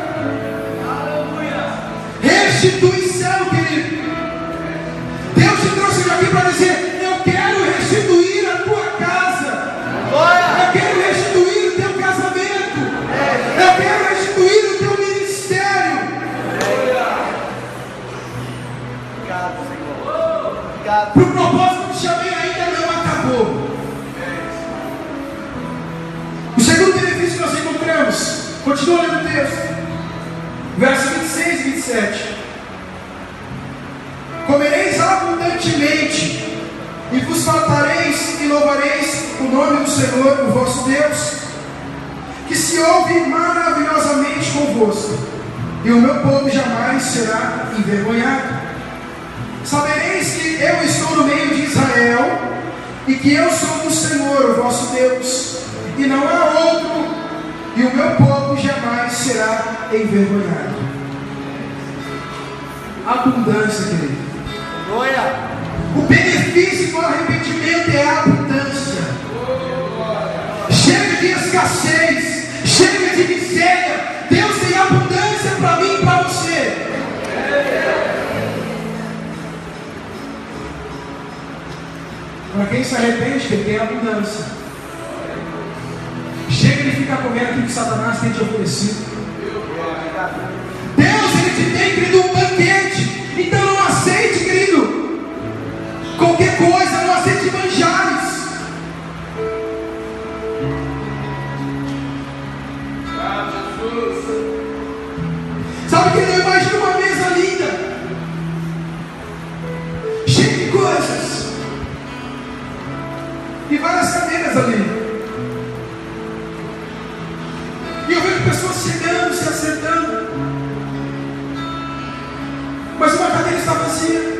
Restituição, querido. Deus te trouxe aqui para dizer: eu quero restituir a tua casa, eu quero restituir o teu casamento, eu quero restituir o teu ministério. Obrigado, Senhor. Obrigado. Para o propósito que te chamei ainda não acabou. O segundo benefício que nós encontramos, continua lendo o texto, versos 26 e 27. Comereis abundantemente, e vos fartareis e louvareis o nome do Senhor, o vosso Deus, que se ouve maravilhosamente convosco, e o meu povo jamais será envergonhado. Sabereis que eu estou no meio de Israel, e que eu sou o Senhor, o vosso Deus, e não há outro, e o meu povo jamais será envergonhado. Abundância, querido. Aleluia! O benefício do arrependimento é a abundância. Chega de escassez, chega de miséria. Deus tem abundância para mim e para você. Para quem se arrepende, ele tem abundância. Chega de ficar comendo aquilo que Satanás tem te oferecido. Deus, ele te tem, querido, um banquete. Então não aceite, querido, qualquer coisa, não aceite manjares. Sabe, querido, e várias cadeiras ali. E eu vejo pessoas chegando, se acertando, mas uma cadeira está vazia.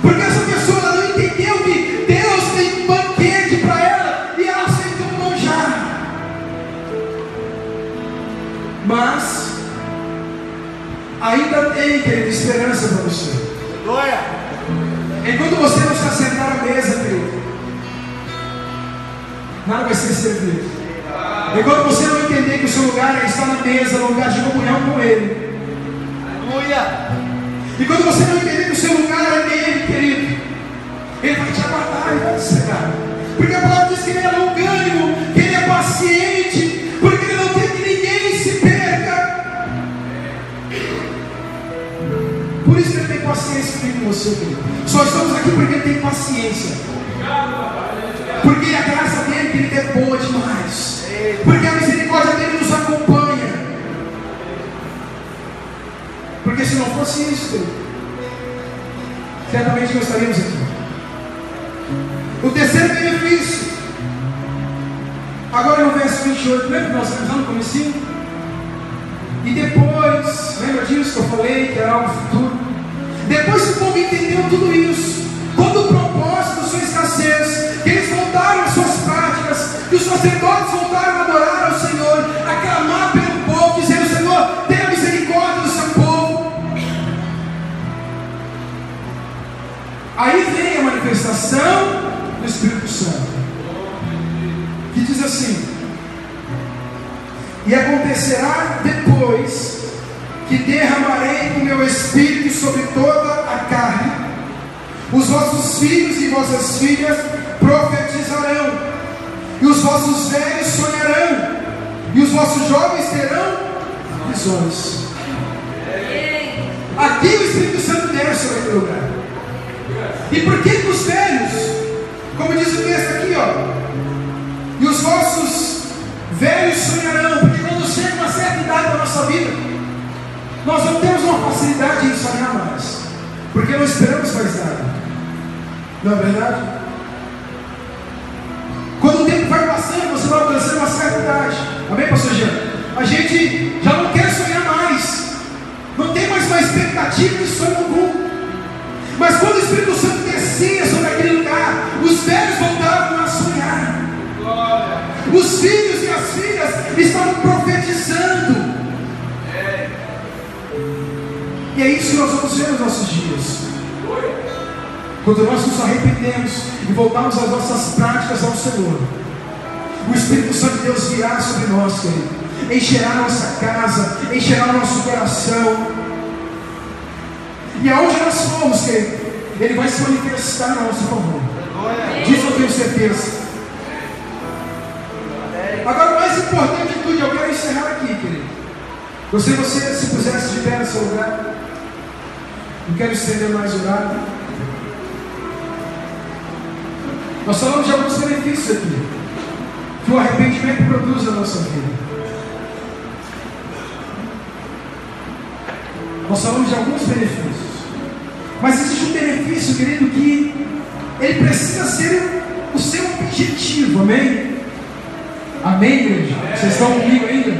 Porque essa pessoa ela não entendeu que Deus tem um banquete para ela e ela aceitou manjar. Mas ainda tem, querido, esperança para você. Glória. Enquanto você não está sentado à mesa, querido, nada vai ser servido. Enquanto você não entender que o seu lugar é estar na mesa, no lugar de comunhão com Ele. Aleluia. E quando você não entender que o seu lugar é nele, querido, Ele vai te aguardar e vai te cegar. Porque a palavra diz que Ele é longânimo, que Ele é paciente, porque Ele não quer que ninguém se perca. Por isso que Ele tem paciência com você, querido. Só estamos aqui porque Ele tem paciência. Porque a graça dele, querido, é boa demais. Porque a misericórdia dele nos acompanha. Porque se não fosse isso, certamente não estaríamos aqui. O terceiro benefício, agora no verso 28, lembra que nós estamos lá no comecinho? E depois, lembra disso que eu falei, que era algo futuro? Depois que o povo entendeu tudo isso, todo o propósito da sua escassez, que eles voltaram às suas práticas, que os sacerdotes voltaram a adorar ao Senhor, a clamar pelo povo, dizendo: Senhor, tenha misericórdia do seu povo. Aí vem a manifestação do Espírito Santo, que diz assim: e acontecerá depois que derramarei o meu Espírito sobre toda a carne, os vossos filhos e vossas filhas profetizarão, e os vossos velhos sonharão, e os vossos jovens terão visões. Aqui o Espírito Santo desce sobre aquele lugar. E por que os velhos, como diz o texto aqui, e os vossos velhos sonharão? Porque quando chega uma certa idade da nossa vida, nós não temos uma facilidade em sonhar mais, porque não esperamos mais nada. Não é verdade? Quando o tempo vai passando, você vai alcançando uma certa idade. Amém, pastor Jean? A gente já não quer sonhar mais, não tem mais uma expectativa de sonho algum. Mas quando o Espírito Santo descia sobre aquele lugar, os velhos voltavam a sonhar. Os filhos e as filhas estavam profetizando. E é isso que nós vamos ver nos nossos dias. Quando nós nos arrependemos e voltamos às nossas práticas ao Senhor, o Espírito Santo de Deus virá sobre nós, querido, encherá a nossa casa, encherá o nosso coração. E aonde nós formos, querido, Ele vai se manifestar a nosso favor. Disso eu tenho certeza. Agora, o mais importante de tudo, eu quero encerrar aqui, querido. Você se pusesse de pé no seu lugar. Não quero estender mais o horário. Nós falamos de alguns benefícios aqui que o arrependimento produz na nossa vida. Nós falamos de alguns benefícios, mas existe um benefício, querido, que ele precisa ser o seu objetivo. Amém? Amém, igreja? Vocês estão comigo ainda?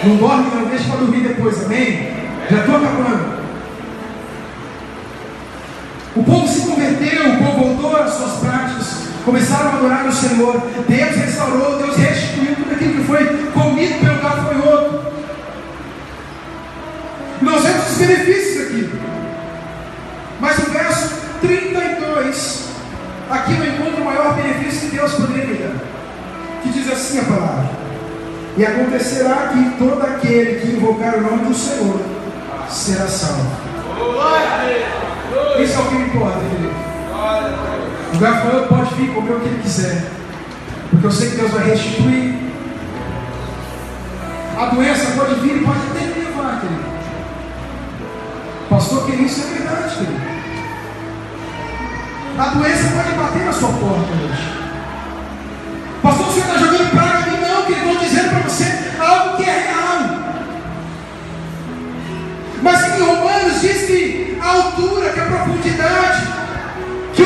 Não dorme, não deixa para dormir depois. Amém? Já estou acabando. O povo se converteu, o povo voltou às suas práticas, começaram a adorar o Senhor. Deus restaurou, Deus restituiu tudo aquilo que foi comido pelo gafanhoto. Nós vemos os benefícios aqui. Mas no verso 32, aqui eu encontro o maior benefício que Deus poderia me dar, que diz assim a palavra: e acontecerá que todo aquele que invocar o nome do Senhor será salvo. Isso é o que me importa, querido. O gafanhoto pode vir comer o que ele quiser, porque eu sei que Deus vai restituir. A doença pode vir e pode até me levar, querido. Pastor, que isso é verdade, querido. A doença pode bater na sua porta hoje. Pastor, o senhor está jogando praga em mim? Não, querido. Estou dizendo para você algo que é real. Mas em Romanos diz que a altura, que a profundidade, que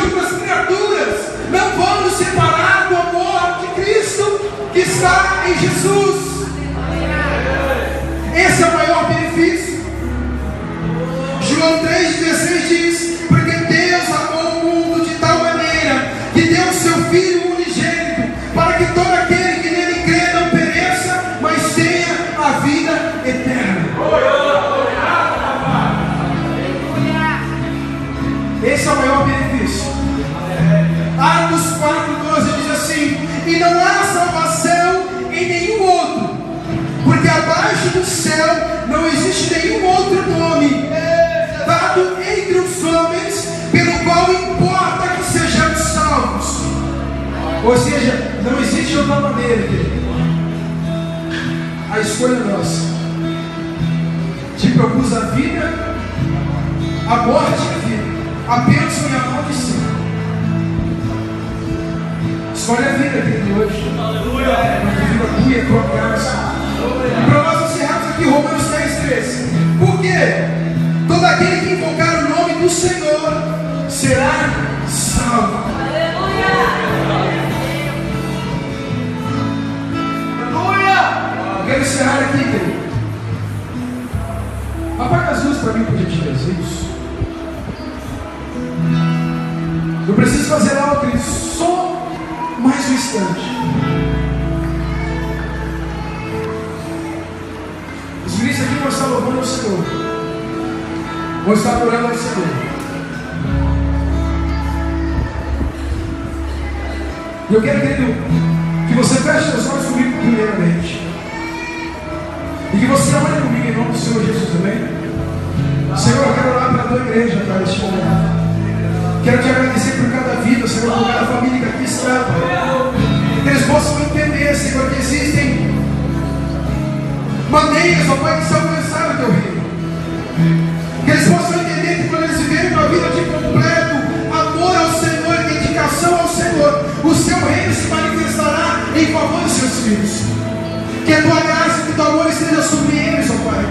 Esse é o maior benefício. Atos 4:12 diz assim: e não há salvação em nenhum outro, porque abaixo do céu não existe nenhum outro nome dado entre os homens pelo qual importa que sejamos salvos. Ou seja, não existe outra maneira, querido. A escolha é nossa. Te propus a vida, a morte e a vida, a bênção e a maldição. Escolhe a vida, querido, hoje. Para que viva a tua e a tua casa. E para nós encerrarmos aqui Romanos 10:13. Por quê? Todo aquele que invocar o nome do Senhor será salvo. Eu quero encerrar aqui, querido. Apaga as luzes para mim, por gentileza. Isso. Eu preciso fazer algo, querido, só mais um instante. Os ministros aqui vão estar louvando ao Senhor, vão estar adorando ao Senhor. E eu quero, querido, que você feche seus olhos comigo primeiramente. E que você olhe comigo em nome do Senhor Jesus, amém? Senhor, eu quero orar pela tua igreja, Pai, neste momento. Quero te agradecer por cada vida, Senhor, por cada família que aqui está, Pai. Que eles possam entender, Senhor, que existem maneiras, ó Pai, de se alcançar o teu reino. Que eles possam entender que quando eles viverem uma vida de completo amor ao Senhor e dedicação ao Senhor, o seu reino se manifestará em favor dos seus filhos. Que a tua graça e o teu amor esteja sobre eles, ó Pai.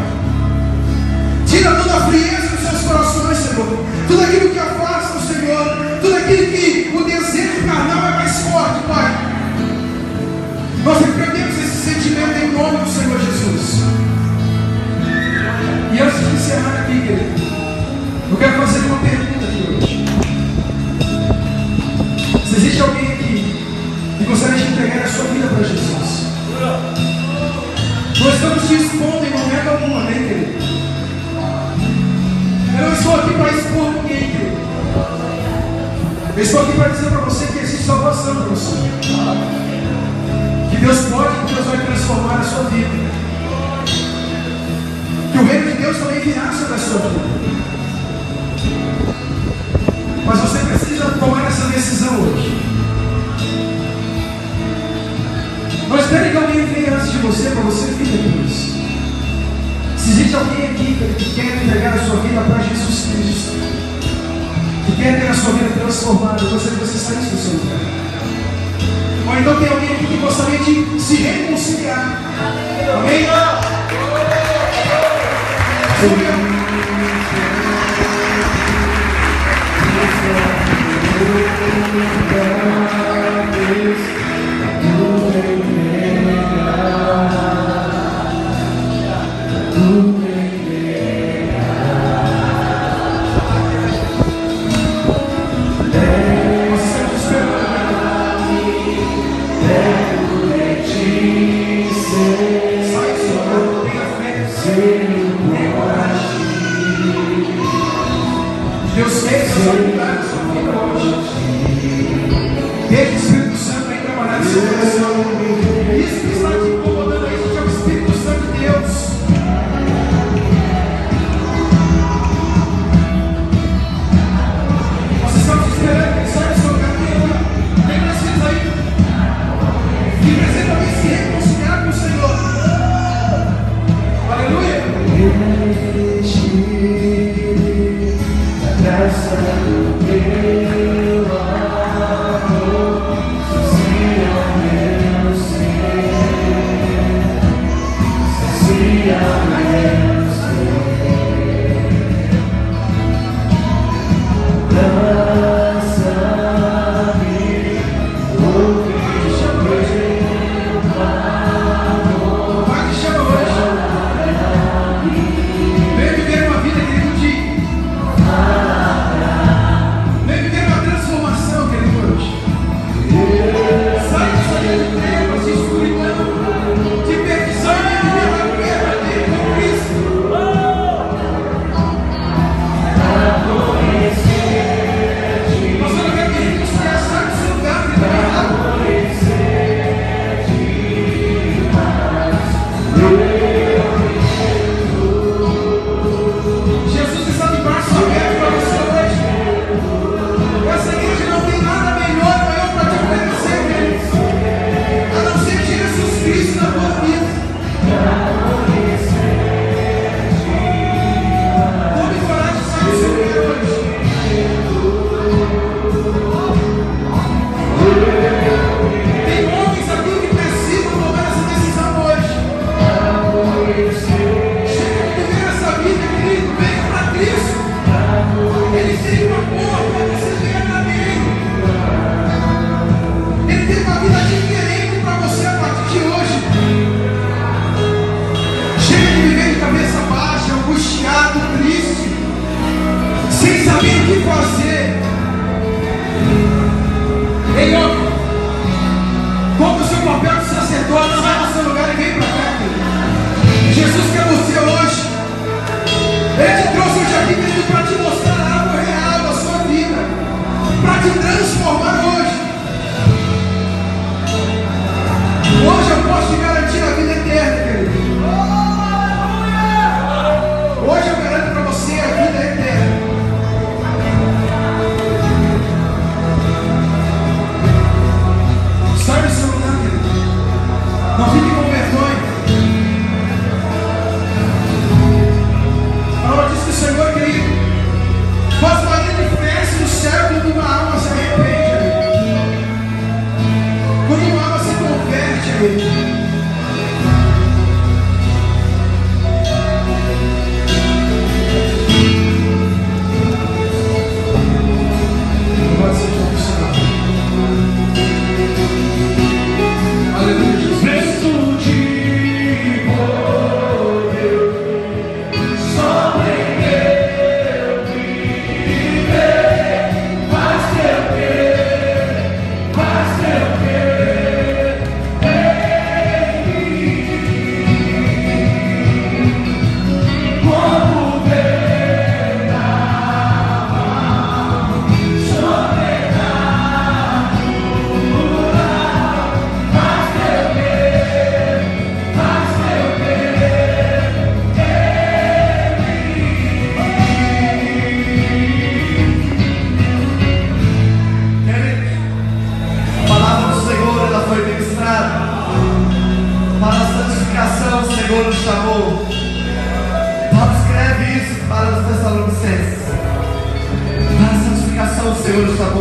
Tira toda a frieza dos seus corações, Senhor. Tudo aquilo que afasta o Senhor, tudo aquilo que o desejo carnal é mais forte, Pai. Nós repreendemos esse sentimento em nome do Senhor Jesus. E antes de encerrar aqui, querido, eu quero fazer uma pergunta aqui hoje. Se existe alguém aqui que gostaria de entregar a sua vida para Jesus, nós estamos te expondo em momento algum, amém, querido? Eu não estou aqui para expor ninguém, querido. Eu estou aqui para dizer para você que existe salvação para você. Que Deus pode, que Deus vai transformar a sua vida. Que o reino de Deus também virá sobre a sua vida. Mas você precisa tomar essa decisão hoje. Não espere que alguém venha antes de você, para você vir depois. Se existe alguém aqui que quer entregar a sua vida para Jesus Cristo, que quer ter a sua vida transformada, eu gostaria que você saísse do seu lugar. Ou então tem alguém aqui que gostaria de se reconciliar. Amém? Deus quer essa unidade na sua vida hoje. Deixa o Espírito Santo aí trabalhar no seu coração. Isso que está te incomodando aí, é o Espírito Santo de Deus. Vocês estão te esperando que ele saia do seu lugar. Quem precisa aí? Quem precisa também se reconciliar com o Senhor. Aleluia. Graça do teu amor, se ao meu Senhor.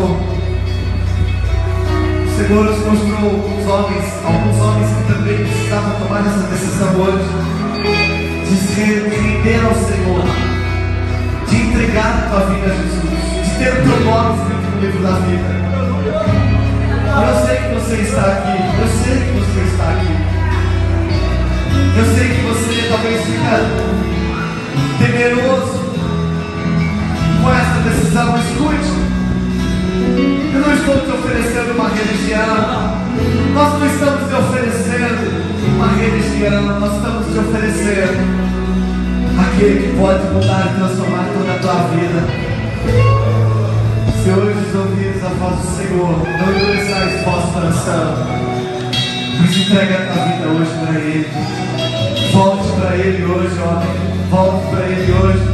Senhor. O Senhor nos mostrou alguns homens que também precisavam tomar essa decisão hoje, de se render ao Senhor, de entregar a tua vida a Jesus, de ter o teu nome escrito no livro da vida. Eu sei que você está aqui, eu sei que você está aqui. Eu sei que você talvez fica temeroso com essa decisão. Escute, eu não estou te oferecendo uma religião. Nós não estamos te oferecendo uma religião. Nós estamos te oferecendo aquele que pode mudar e transformar toda a tua vida. Se hoje ouvires a voz do Senhor, não endureçais vosso coração, mas entrega a tua vida hoje para Ele. Volte para Ele hoje, homem. Volte para Ele hoje.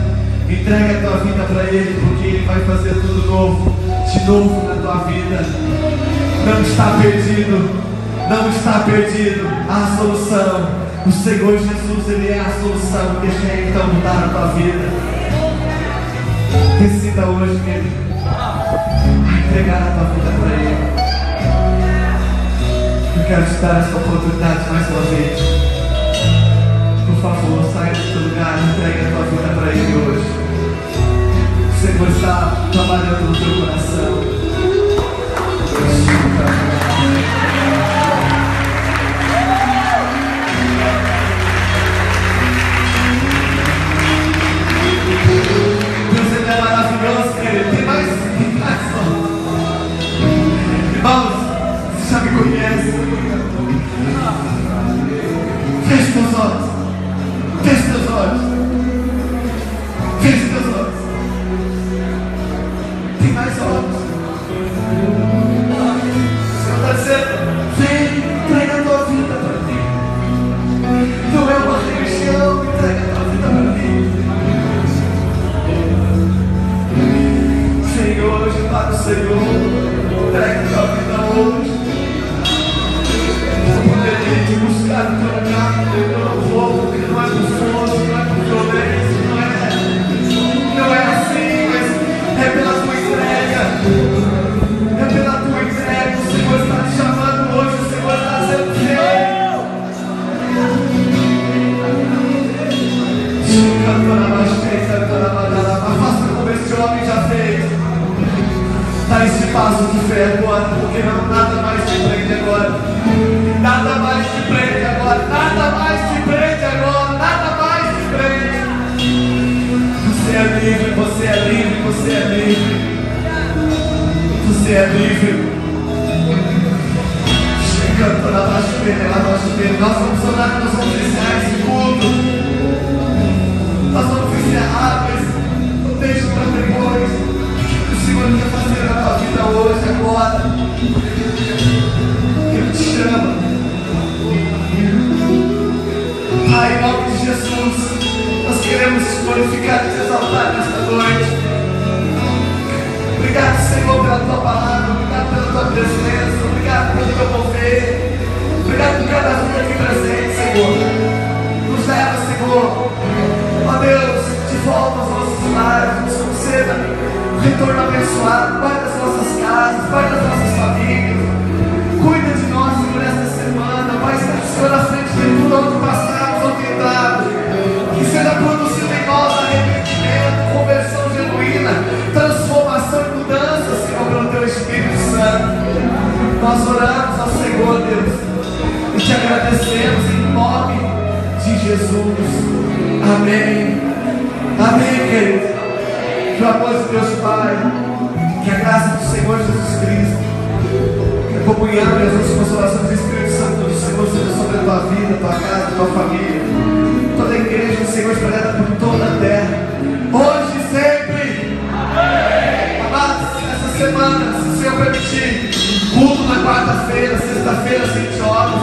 Entrega a tua vida para Ele, porque Ele vai fazer tudo novo, de novo na tua vida. Não está perdido. Não está perdido. Há a solução. O Senhor Jesus, Ele é a solução. Deixa Ele então mudar a tua vida. Decida hoje, querido, entregar a tua vida para Ele. Eu quero te dar essa oportunidade mais uma vez. Por favor, saia do teu lugar e entregue a tua vida para Ele hoje. O Senhor está trabalhando no teu coração. Deus, Ele é maravilhoso, querido. Tem mais. Irmãos, você já me conhece. Feche teus olhos. Feche teus olhos. Feche teus olhos. Tem mais olhos. O Senhor está dizendo: vem, entrega a tua vida para mim. Não é uma religião, entrega a tua vida para mim. Senhor, hoje para o Senhor, entrega a tua vida hoje. Eu poderia te buscar no teu lugar, porque eu não vou, porque não é por força, não é por violência, não é assim, mas é pela tua entrega. É pela tua entrega. O Senhor está te chamando hoje, o Senhor está dizendo: faça como este homem já fez. Dá esse passo de fé agora, porque não, nada mais te prende agora. Nada mais te prende agora. Nada mais te prende agora. Nada mais te prende. Você é livre, você é livre, você é livre. Você é livre. Chegando lá baixo dele, nós vamos orar, nós vamos encerrar esse culto. Nós vamos encerrar, mas não deixe para depois. O Senhor quer fazer na tua vida hoje, agora. Ele te chama. Pai, em nome de Jesus, nós queremos te glorificar e te exaltar nesta noite. Obrigado, Senhor, pela tua palavra. Obrigado pela tua presença. Obrigado pelo teu mover. Obrigado por cada vida aqui presente, Senhor. Nos leva, Senhor, ó Deus, de volta aos nossos lares. Nos conceda retorno abençoado. Guarda as nossas casas, guarda as nossas famílias. Cuida de nós, Senhor, esta semana. Pai, esteja o Senhor à frente de tudo onde passarmos, onde entrarmos. Que seja produzido em nós arrependimento, conversão genuína, transformação e mudança, Senhor, pelo teu Espírito Santo. Nós oramos ao Senhor, Deus, e te agradecemos em nome de Jesus. Amém. Amém, querido. Que o amor de Deus Pai, que a graça do Senhor Jesus Cristo, que a comunhão e as consolações do Espírito Santo do Senhor seja sobre a tua vida, tua casa, tua família, toda a igreja do Senhor espalhada por toda a terra, hoje e sempre. Amém. Amados, essa semana, se o Senhor permitir, culto na quarta-feira, sexta-feira, 20 horas.